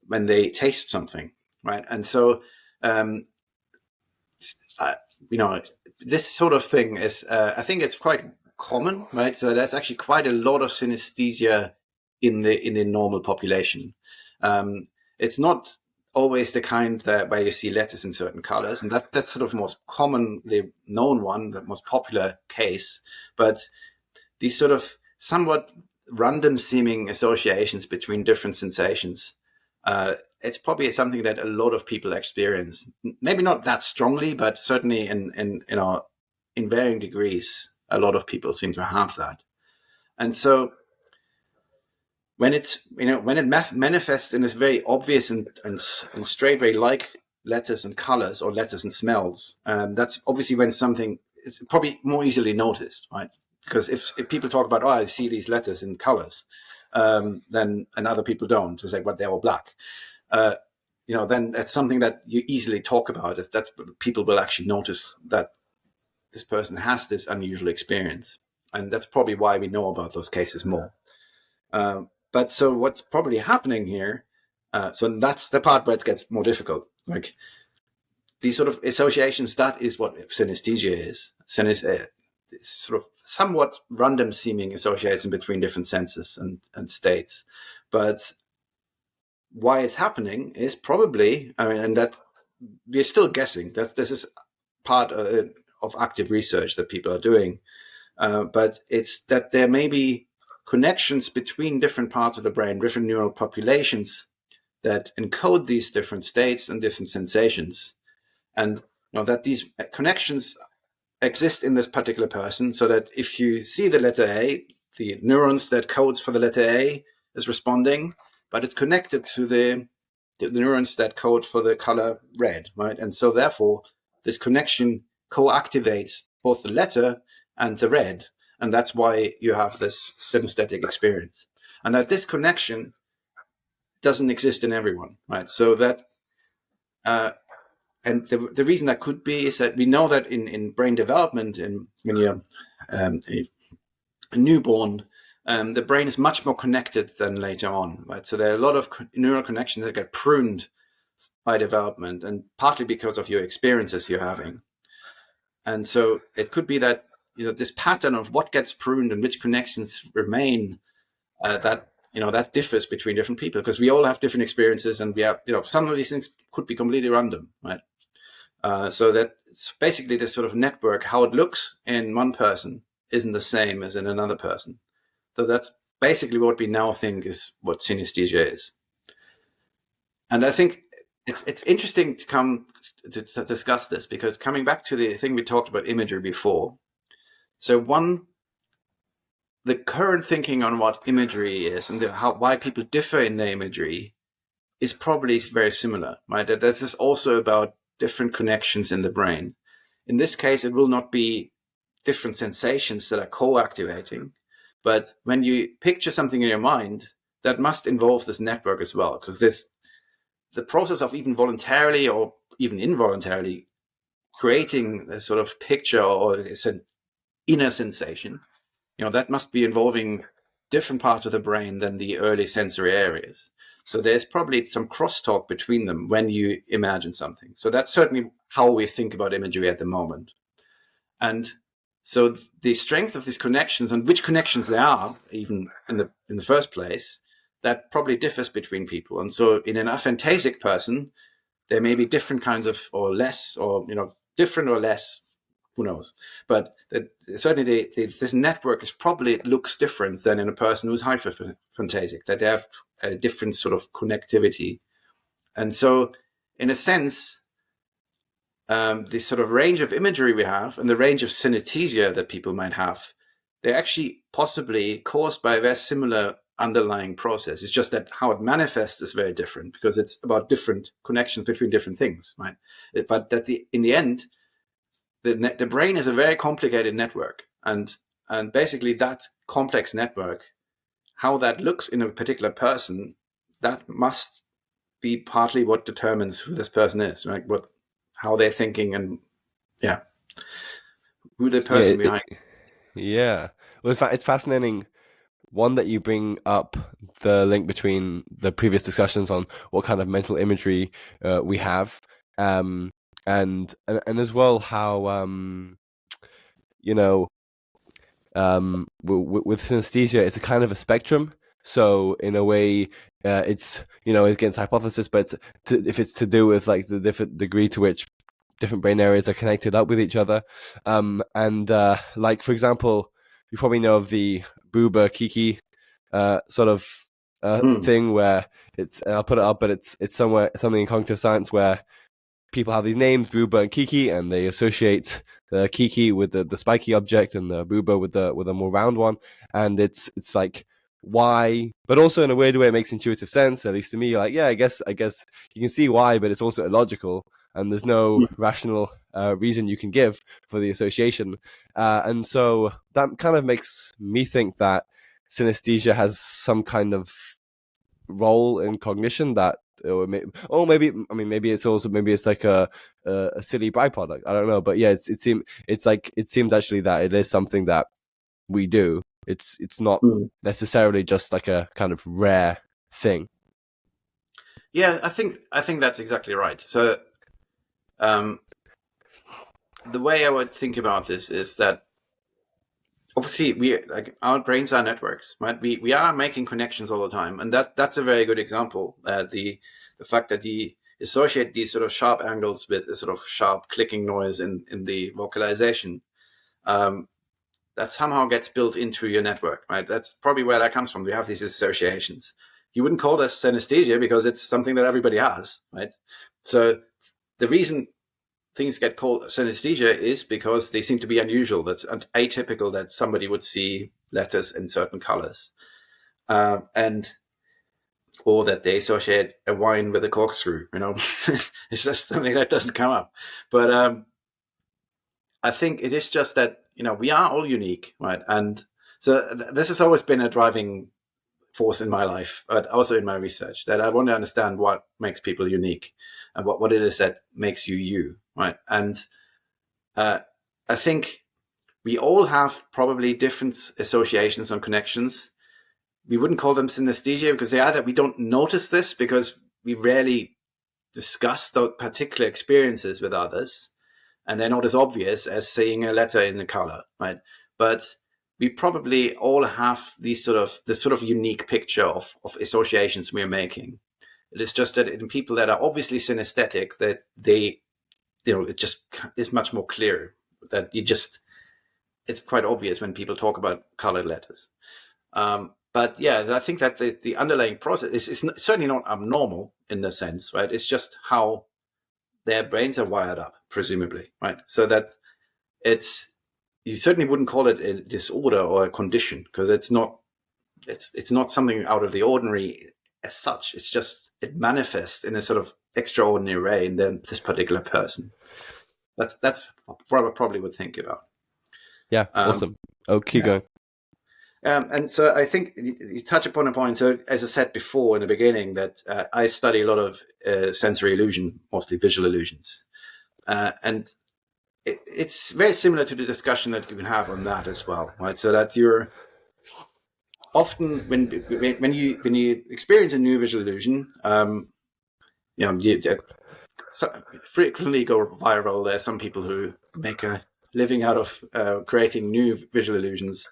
when they taste something, right? And so this sort of thing is, I think it's quite common, right? So there's actually quite a lot of synesthesia in the normal population. It's not always the kind where you see letters in certain colors, and that's sort of the most commonly known one, the most popular case. But these sort of somewhat random seeming associations between different sensations, it's probably something that a lot of people experience. Maybe not that strongly, but certainly in varying degrees, a lot of people seem to have that. And so when it manifests in this very obvious and straight way, like letters and colors or letters and smells, that's obviously when something it's probably more easily noticed, right? Because if people talk about, oh, I see these letters in colors, then and other people don't, it's like, but they're all black. Then that's something that you easily talk about. If that's people will actually notice that this person has this unusual experience, and that's probably why we know about those cases more. But so what's probably happening here? So that's the part where it gets more difficult. Like these sort of associations, that is what synesthesia is. It's sort of somewhat random seeming association between different senses and states. But why it's happening is probably, and that we're still guessing. That this is part of active research that people are doing. But it's that there may be connections between different parts of the brain, different neural populations that encode these different states and different sensations. And that these connections exist in this particular person, so that if you see the letter A, the neurons that codes for the letter A is responding, but it's connected to the neurons that code for the color red, right? And so therefore, this connection co-activates both the letter and the red, and that's why you have this synesthetic experience. And that this connection doesn't exist in everyone, right? So that and the reason that could be is that we know that in brain development, when you're a newborn, the brain is much more connected than later on, right? So there are a lot of neural connections that get pruned by development, and partly because of your experiences you're having. And so it could be that this pattern of what gets pruned and which connections remain, that differs between different people, because we all have different experiences, and we have some of these things could be completely random, right? So that it's basically this sort of network, how it looks in one person isn't the same as in another person. So that's basically what we now think is what synesthesia is. And I think it's interesting to come to discuss this, because coming back to the thing we talked about imagery before. So the current thinking on what imagery is and why people differ in their imagery is probably very similar, right? This is also about different connections in the brain. In this case, it will not be different sensations that are co-activating, but when you picture something in your mind, that must involve this network as well, because the process of even voluntarily or even involuntarily creating a sort of picture or it's an inner sensation, that must be involving different parts of the brain than the early sensory areas. So there's probably some crosstalk between them when you imagine something. So that's certainly how we think about imagery at the moment. And so the strength of these connections and which connections there are, even in the first place, that probably differs between people. And so in an aphantasic person, there may be different kinds of, or less, or different or less, who knows? But certainly this network looks different than in a person who's hyperphantasic, that they have a different sort of connectivity. And so in a sense, this sort of range of imagery we have and the range of synesthesia that people might have, they're actually possibly caused by a very similar underlying process. It's just that how it manifests is very different, because it's about different connections between different things, right? But that in the end, the brain is a very complicated network, and basically that complex network, how that looks in a particular person, that must be partly what determines who this person is, right? How they're thinking, and who the person behind.
Yeah. Well, it's fascinating. One, that you bring up the link between the previous discussions on what kind of mental imagery we have, and as well how with synesthesia, it's a kind of a spectrum. So in a way, it's against hypothesis, but if it's to do with like the different degree to which different brain areas are connected up with each other, like for example, you probably know of the Buber Kiki sort of thing, where I'll put it up, but it's something in cognitive science where people have these names, Buber and Kiki, and they associate the Kiki with the spiky object and the Buber with a more round one, and it's like why, but also in a weird way it makes intuitive sense, at least to me. Like, yeah, I guess you can see why, but it's also illogical. and there's no rational reason you can give for the association. And so that kind of makes me think that synesthesia has some kind of role in cognition that maybe it's also maybe it's like a silly byproduct. I don't know, but yeah, it seems actually that it is something that we do. It's not necessarily just like a kind of rare thing.
Yeah, I think that's exactly right. So the way I would think about this is that obviously our brains are networks, right? We are making connections all the time, and that's a very good example. The fact that you associate these sort of sharp angles with a sort of sharp clicking noise in the vocalization, that somehow gets built into your network, right? That's probably where that comes from. We have these associations. You wouldn't call this synesthesia because it's something that everybody has, right? So the reason things get called synesthesia is because they seem to be unusual. That's atypical that somebody would see letters in certain colors, and or that they associate a wine with a corkscrew. It's just something that doesn't come up. But I think it is just that we are all unique, right? And so this has always been a driving force in my life, but also in my research, that I want to understand what makes people unique and what it is that makes you, right? And I think we all have probably different associations and connections. We wouldn't call them synesthesia because they are that we don't notice this because we rarely discuss those particular experiences with others, and they're not as obvious as seeing a letter in a color, right? But we probably all have this sort of unique picture of associations we're making. It is just that in people that are obviously synesthetic, that they, it just is much more clear that it's quite obvious when people talk about colored letters. But yeah, I think that the underlying process is certainly not abnormal in the sense, right? It's just how their brains are wired up, presumably, right? So that you certainly wouldn't call it a disorder or a condition because it's not something out of the ordinary as such. It's just it manifests in a sort of extraordinary way in this particular person. That's what I probably would think about.
Yeah, awesome. Keep going.
And so I think you touch upon a point. So as I said before in the beginning, that I study a lot of sensory illusion, mostly visual illusions, and it's very similar to the discussion that you can have on that as well, right? So that you're often when you experience a new visual illusion, you frequently go viral. There are some people who make a living out of creating new visual illusions.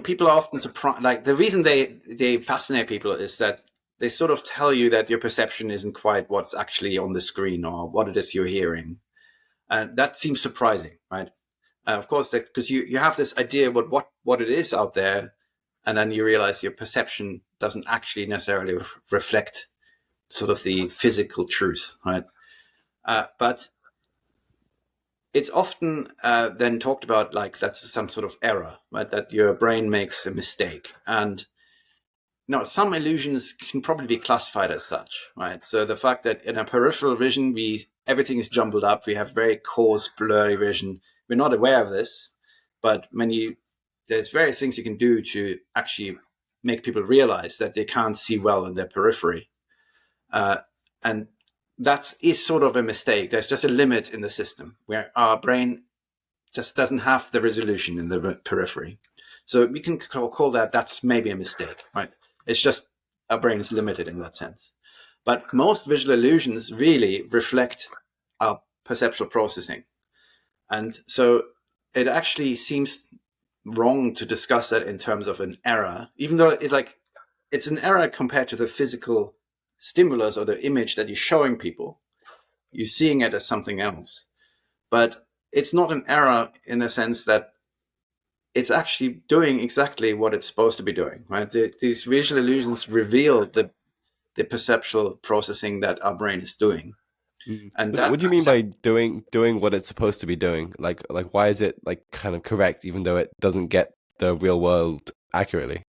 People are often surprised. Like the reason they fascinate people is that they sort of tell you that your perception isn't quite what's actually on the screen or what it is you're hearing. And that seems surprising, right? Of course, because you have this idea about what it is out there, and then you realize your perception doesn't actually necessarily reflect sort of the physical truth, right? But it's often then talked about like that's some sort of error, right? That your brain makes a mistake. And some illusions can probably be classified as such, right? So the fact that in a peripheral vision, everything is jumbled up. We have very coarse, blurry vision. We're not aware of this, but there's various things you can do to actually make people realize that they can't see well in their periphery. And that is sort of a mistake. There's just a limit in the system where our brain just doesn't have the resolution in the periphery. So we can call that's maybe a mistake, right? It's just our brain is limited in that sense. But most visual illusions really reflect our perceptual processing. And so it actually seems wrong to discuss that in terms of an error, even though it's an error compared to the physical stimulus or the image that you're showing people. You're seeing it as something else. But it's not an error in the sense that it's actually doing exactly what it's supposed to be doing, right? These visual illusions reveal the perceptual processing that our brain is doing. And
what do you mean by doing what it's supposed to be doing? Like why is it like kind of correct even though it doesn't get the real world accurately?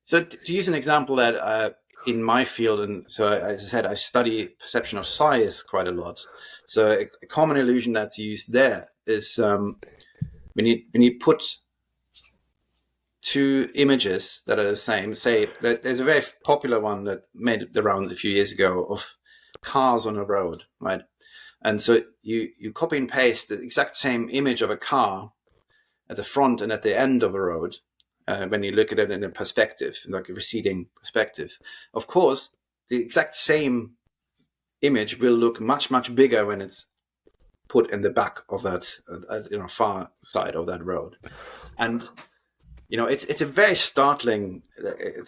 So to use an example that in my field, and so as I said, I study perception of size quite a lot. So a common illusion that's used there is when you put two images that are the same. Say that there's a very popular one that made the rounds a few years ago of cars on a road, right? And so you copy and paste the exact same image of a car at the front and at the end of a road. When you look at it in a perspective, like a receding perspective, of course, the exact same image will look much, much bigger when it's put in the back of that, far side of that road. And, it's a very startling,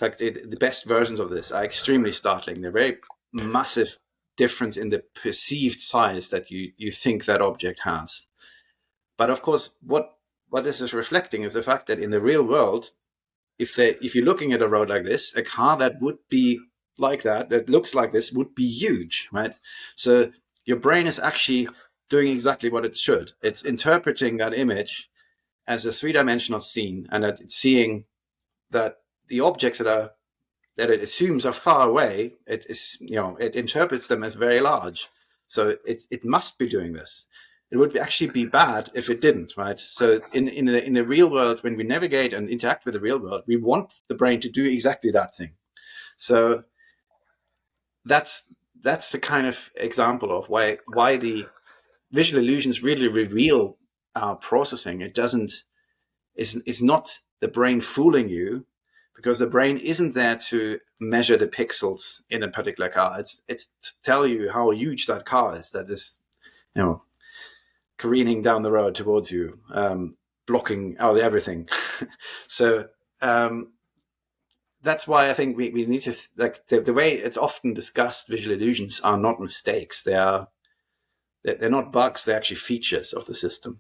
like the best versions of this are extremely startling. They're very massive difference in the perceived size that you think that object has. But of course, what this is reflecting is the fact that in the real world, if you're looking at a road like this, a car that would be like that looks like this, would be huge, right? So your brain is actually doing exactly what it should. It's interpreting that image as a three-dimensional scene, and that it's seeing that the objects that it assumes are far away, it interprets them as very large. So it must be doing this. It would actually be bad if it didn't, right? So in the real world, when we navigate and interact with the real world, we want the brain to do exactly that thing. So that's the kind of example of why the visual illusions really reveal our processing. It's not the brain fooling you, because the brain isn't there to measure the pixels in a particular car. It's to tell you how huge that car is that is, careening down the road towards you, blocking out everything. So that's why I think we need to, the way it's often discussed, visual illusions are not mistakes. They're not bugs. They're actually features of the system.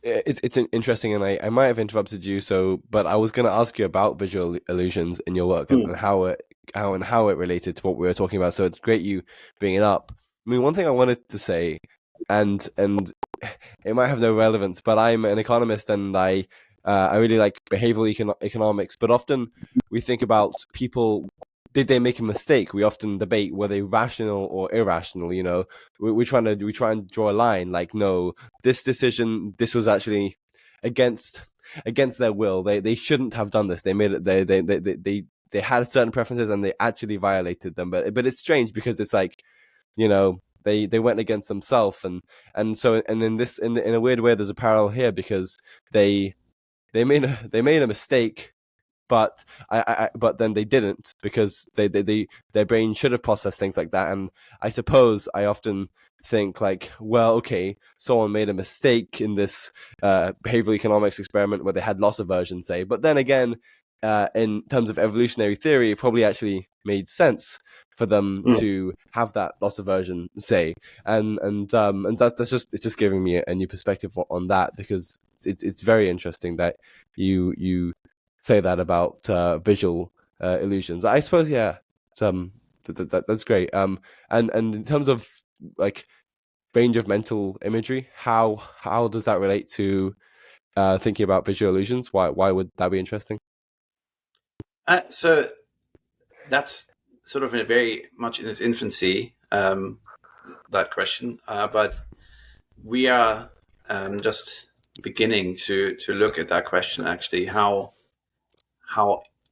It's interesting, and I might have interrupted you, but I was going to ask you about visual illusions in your work and how it related to what we were talking about. So it's great you bringing it up. I mean, one thing I wanted to say, and it might have no relevance, but I'm an economist, and I really like behavioral economics. But often we think about people. Did they make a mistake? We often debate were they rational or irrational. We try and draw a line. Like, no, this decision, this was actually against their will. They shouldn't have done this. They made it. They had certain preferences and they actually violated them. But it's strange because it's like, they went against themselves, and in a weird way, there's a parallel here because they made a mistake. But but then they didn't, because their brain should have processed things like that. And I suppose I often think like, well, okay, someone made a mistake in this behavioral economics experiment where they had loss aversion, say. But then again, in terms of evolutionary theory, it probably actually made sense for them to have that loss aversion, say. And that's just giving me a new perspective on that, because it's very interesting that you say that about visual illusions. I suppose, yeah, that's great. And in terms of like range of mental imagery, how does that relate to thinking about visual illusions? Why would that be interesting?
So that's sort of very much in its infancy, that question, but we are just beginning to look at that question, actually, how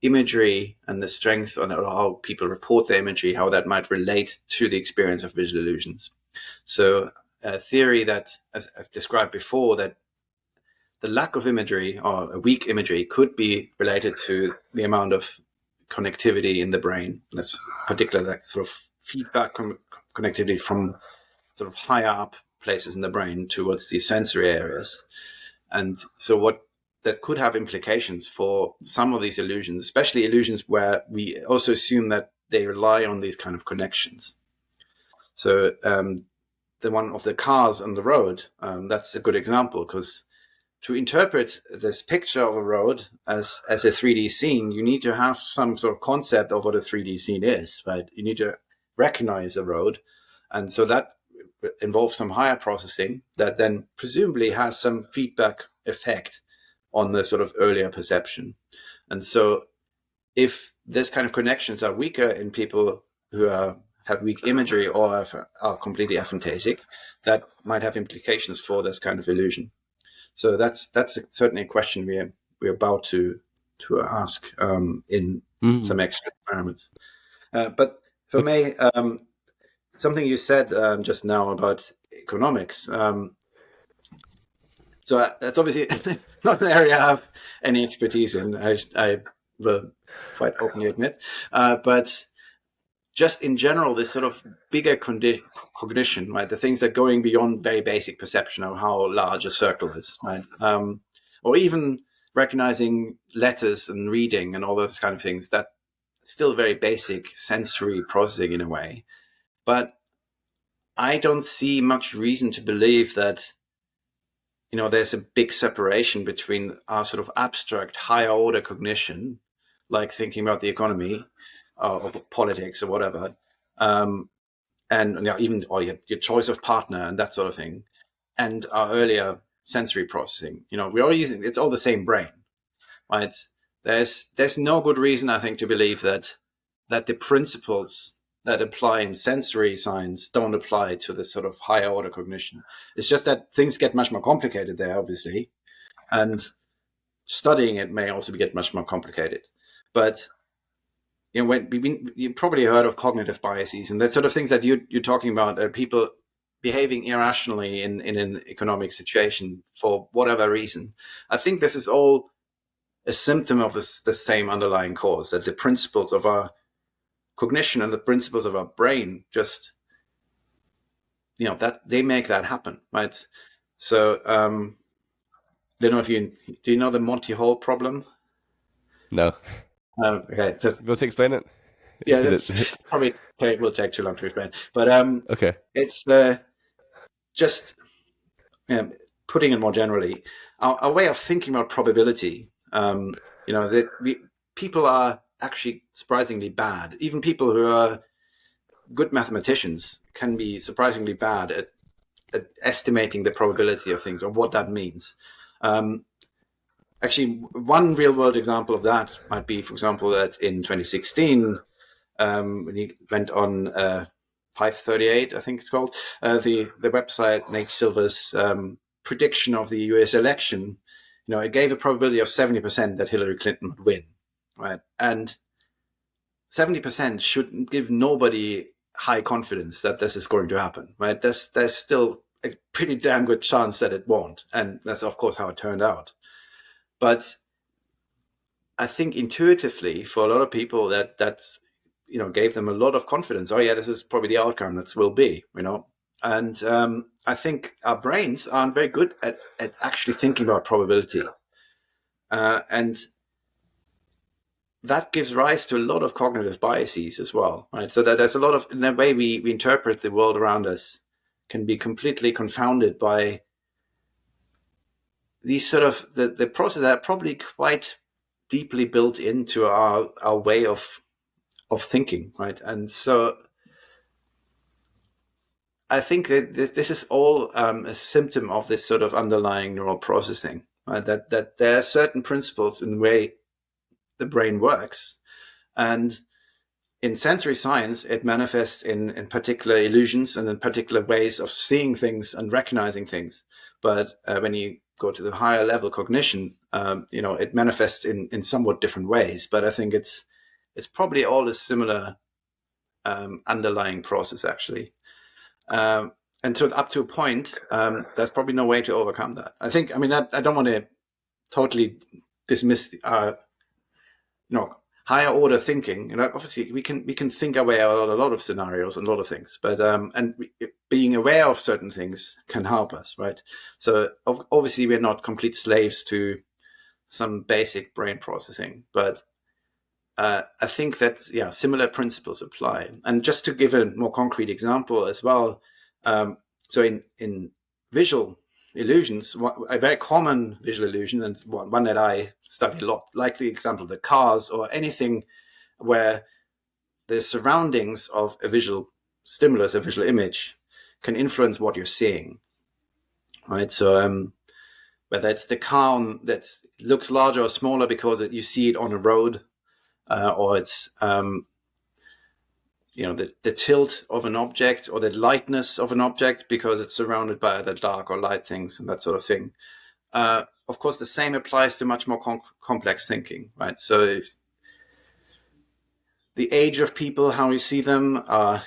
imagery and the strength on how people report their imagery, how that might relate to the experience of visual illusions. So a theory that, as I've described before, that the lack of imagery or a weak imagery could be related to the amount of connectivity in the brain. And that's particularly that sort of feedback connectivity from sort of higher up places in the brain towards the sensory areas. And so what that could have implications for some of these illusions, especially illusions where we also assume that they rely on these kind of connections. So the one of the cars on the road, that's a good example, because to interpret this picture of a road as a 3D scene, you need to have some sort of concept of what a 3D scene is, right? You need to recognize a road. And so that involves some higher processing that then presumably has some feedback effect on the sort of earlier perception. And so if this kind of connections are weaker in people who have weak imagery or are completely aphantasic, that might have implications for this kind of illusion. So that's certainly a question we're about to ask in some experiments. But for me, something you said just now about economics. So that's obviously not an area I have any expertise in. I will quite openly admit, but just in general, this sort of bigger cognition, right? The things that are going beyond very basic perception of how large a circle is, right? Or even recognizing letters and reading and all those kind of things, that still very basic sensory processing in a way. But I don't see much reason to believe that, there's a big separation between our sort of abstract higher order cognition, like thinking about the economy or politics or whatever, and even or your choice of partner and that sort of thing, and our earlier sensory processing. We're all it's all the same brain, right? There's no good reason, I think, to believe that the principles that apply in sensory science don't apply to this sort of higher order cognition. It's just that things get much more complicated there, obviously, and studying it may also get much more complicated. But you probably heard of cognitive biases and that sort of things that you're talking about, people behaving irrationally in an economic situation for whatever reason. I think this is all a symptom of the same underlying cause, that the principles of our cognition and the principles of our brain just, that they make that happen, right? So, I don't know if do you know the Monty Hall problem?
No.
Okay. So,
You want to explain it?
Yeah, it's probably will take too long to explain. But
okay.
It's just putting it more generally, our way of thinking about probability. People are actually surprisingly bad. Even people who are good mathematicians can be surprisingly bad at estimating the probability of things or what that means. Actually, one real world example of that might be, for example, that in 2016, when he went on 538, I think it's called, the website Nate Silver's prediction of the US election, it gave a probability of 70% that Hillary Clinton would win, right? And 70% should give nobody high confidence that this is going to happen, right? There's still a pretty damn good chance that it won't. And that's, of course, how it turned out. But I think intuitively, for a lot of people, that gave them a lot of confidence. Oh yeah, this is probably the outcome that will be, And I think our brains aren't very good at actually thinking about probability, and that gives rise to a lot of cognitive biases as well, right? So that there's a lot of, in the way we interpret the world around us, can be completely confounded by these sort of the process that are probably quite deeply built into our way of thinking, right? And so I think that this is all a symptom of this sort of underlying neural processing, right? That there are certain principles in the way the brain works, and in sensory science, it manifests in particular illusions and in particular ways of seeing things and recognizing things. But when you go to the higher level cognition, it manifests in somewhat different ways. But I think it's probably all a similar underlying process, actually. And so up to a point, there's probably no way to overcome that. I don't want to totally dismiss higher order thinking. Obviously we can think our way out of a lot of scenarios and a lot of things, but being aware of certain things can help us, right? So obviously we're not complete slaves to some basic brain processing, but I think that similar principles apply. And just to give a more concrete example as well, so in visual illusions, a very common visual illusion, and one that I study a lot, like the example of the cars or anything where the surroundings of a visual stimulus, a visual image, can influence what you're seeing, right? So whether it's the car that looks larger or smaller because you see it on a road, or it's the tilt of an object or the lightness of an object because it's surrounded by the dark or light things and that sort of thing. Of course, the same applies to much more complex thinking, right? So if the age of people, how you see them, a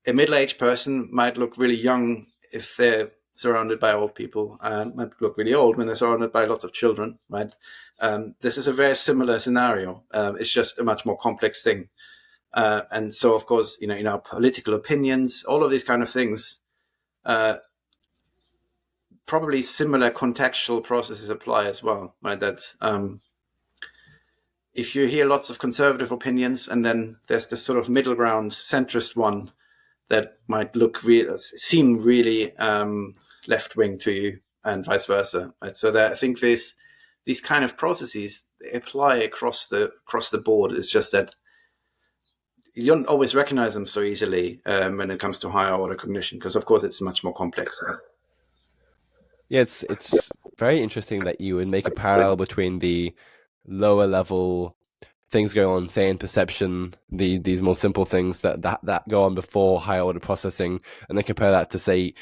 middle-aged person might look really young if they're surrounded by old people, and might look really old when they're surrounded by lots of children, right? This is a very similar scenario. It's just a much more complex thing. And so, of course, in our political opinions, all of these kind of things, probably similar contextual processes apply as well, right? That if you hear lots of conservative opinions and then there's this sort of middle ground centrist one that might seem really left-wing to you and vice versa, right? So I think these kind of processes apply across the board. It's just that you don't always recognize them so easily when it comes to higher order cognition, because of course it's much more complex.
Yeah, it's very interesting that you would make a parallel between the lower level things going on, say in perception, these more simple things that go on before higher order processing, and then compare that to, say,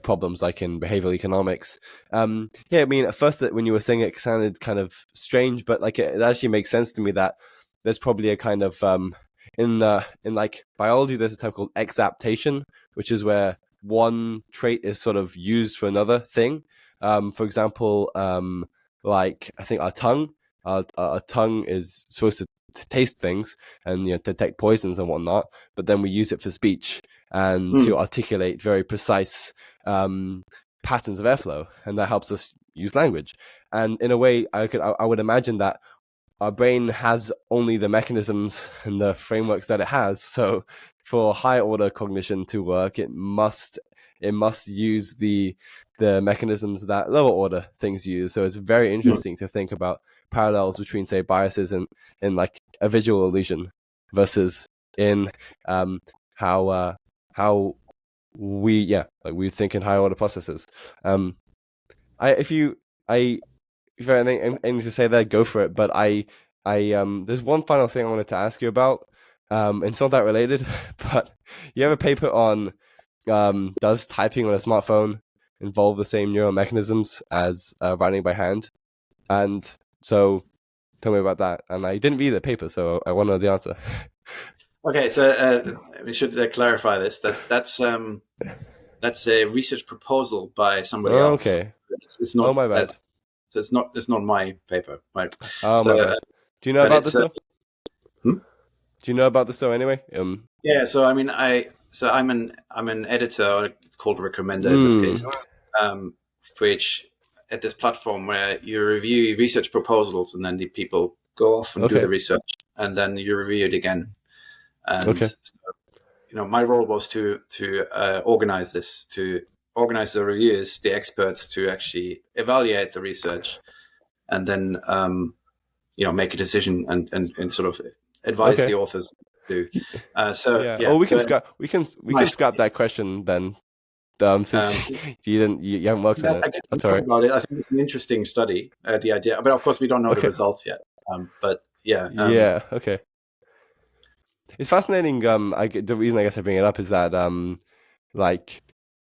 problems like in behavioral economics. I mean, at first when you were saying it sounded kind of strange, but like it actually makes sense to me that there's probably a kind of in like biology, there's a term called exaptation, which is where one trait is sort of used for another thing. For example, like I think our tongue is supposed to taste things and detect poisons and whatnot, but then we use it for speech and to articulate very precise patterns of airflow, and that helps us use language. And in a way, I would imagine that our brain has only the mechanisms and the frameworks that it has. So for high order cognition to work, it must use the mechanisms that lower order things use. So it's very interesting to think about parallels between, say, biases in like a visual illusion versus in how we think in higher order processes. If you have anything to say there, go for it. But there's one final thing I wanted to ask you about. It's not that related, but you have a paper on does typing on a smartphone involve the same neural mechanisms as writing by hand? And so tell me about that. And I didn't read the paper, so I want to know the answer.
Okay, so we should clarify this. That's a research proposal by somebody else.
Okay.
It's not.
Oh, my bad.
So it's not my paper, right?
Oh, my bad. Do you know about this though?
Do
you know about this though? Anyway.
Yeah. So I mean, I'm an editor. Or it's called recommender in this case, which at this platform where you review research proposals and then the people go off and do the research and then you review it again. And so, my role was to organize this, to organize the reviewers, the experts, to actually evaluate the research, and then make a decision and sort of advise the authors to do.
We can scrap that question then. Since you haven't worked on it. That's all right.
About it. I think it's an interesting study. The idea, but of course we don't know the results yet. But yeah.
Okay. It's fascinating. The reason I guess I bring it up is that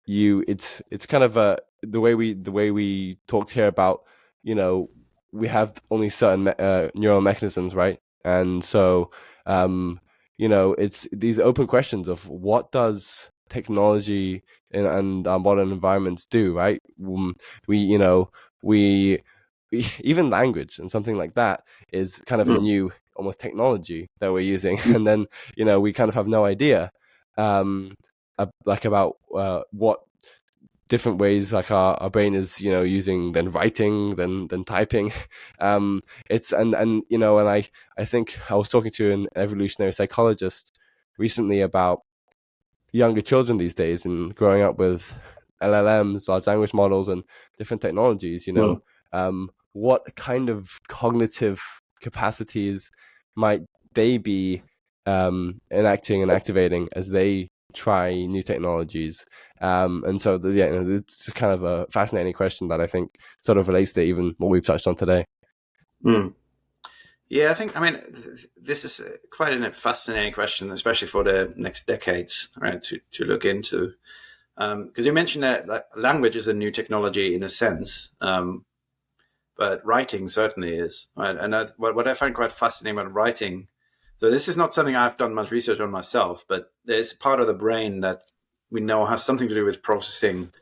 it's kind of the way we talked here about, we have only certain neural mechanisms, right? And so it's these open questions of what does technology and modern environments do, right? We even language and something like that is kind of a new almost technology that we're using, and then we kind of have no idea about what different ways like our brain is using than writing than typing. It's and I think I was talking to an evolutionary psychologist recently about younger children these days and growing up with LLMs, large language models, and different technologies. What kind of cognitive capacities might they be enacting and activating as they try new technologies? And so it's kind of a fascinating question that I think sort of relates to even what we've touched on today.
Yeah, I think, I mean, this is quite a fascinating question, especially for the next decades, right, to look into. Because you mentioned that like, language is a new technology in a sense, but writing certainly is. Right? And what I find quite fascinating about writing, so this is not something I've done much research on myself, but there's part of the brain that we know has something to do with processing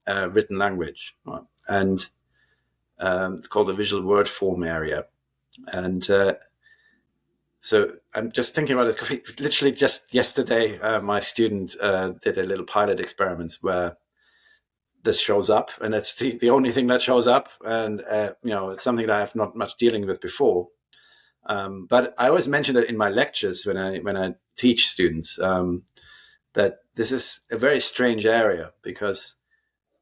written language. Right? And it's called the visual word form area. And so I'm just thinking about it. Literally just yesterday, my student did a little pilot experiment where this shows up, and it's the only thing that shows up, and it's something that I have not much dealing with before. But I always mention it in my lectures when I teach students that this is a very strange area, because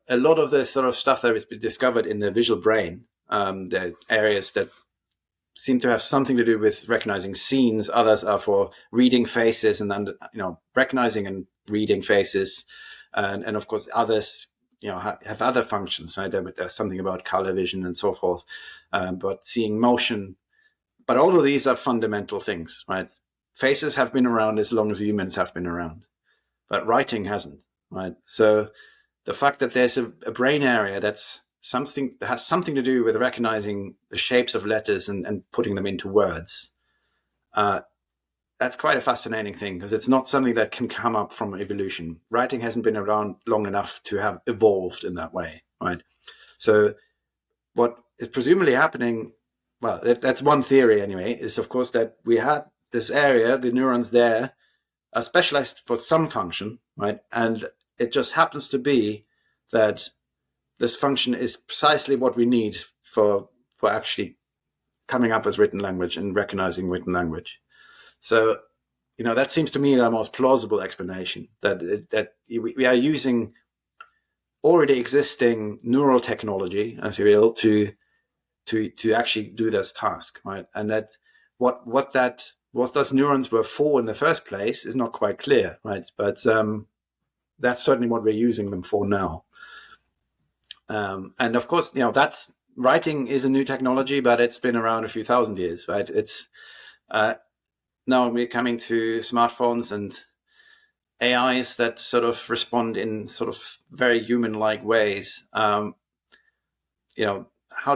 a lot of the sort of stuff that has been discovered in the visual brain, the areas that seem to have something to do with recognizing scenes. Others are for reading faces and recognizing and reading faces, and of course others have other functions. Right? There's something about color vision and so forth, but seeing motion. But all of these are fundamental things, right? Faces have been around as long as humans have been around, but writing hasn't, right? So the fact that there's a brain area that has something to do with recognizing the shapes of letters and putting them into words, that's quite a fascinating thing, because it's not something that can come up from evolution. Writing hasn't been around long enough to have evolved in that way, right? So what is presumably happening, well, that's one theory anyway, is of course that we had this area, the neurons there are specialized for some function, right? And it just happens to be that this function is precisely what we need for actually coming up with written language and recognizing written language. So, that seems to me the most plausible explanation, that we are using already existing neural technology, as you will, to actually do this task, right? And that what those neurons were for in the first place is not quite clear, right? But that's certainly what we're using them for now. And of course, that's writing is a new technology, but it's been around a few thousand years, right? It's now we're coming to smartphones and AIs that sort of respond in sort of very human-like ways. How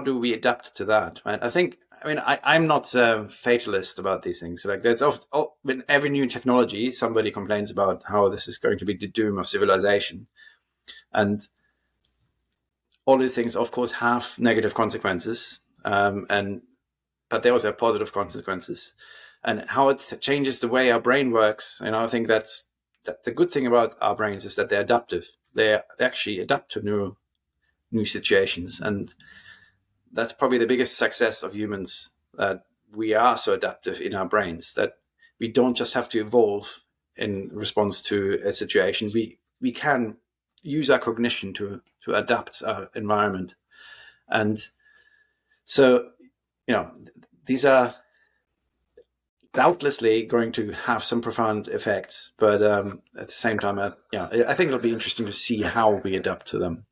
do we adapt to that, right? I'm not a fatalist about these things. Like there's with every new technology, somebody complains about how this is going to be the doom of civilization. And all these things, of course, have negative consequences, but they also have positive consequences. And how it changes the way our brain works, I think that the good thing about our brains is that they're adaptive. They actually adapt to new situations, and that's probably the biggest success of humans, that we are so adaptive in our brains that we don't just have to evolve in response to a situation. We can use our cognition to adapt our environment. And so, these are doubtlessly going to have some profound effects, but at the same time, I think it'll be interesting to see how we adapt to them.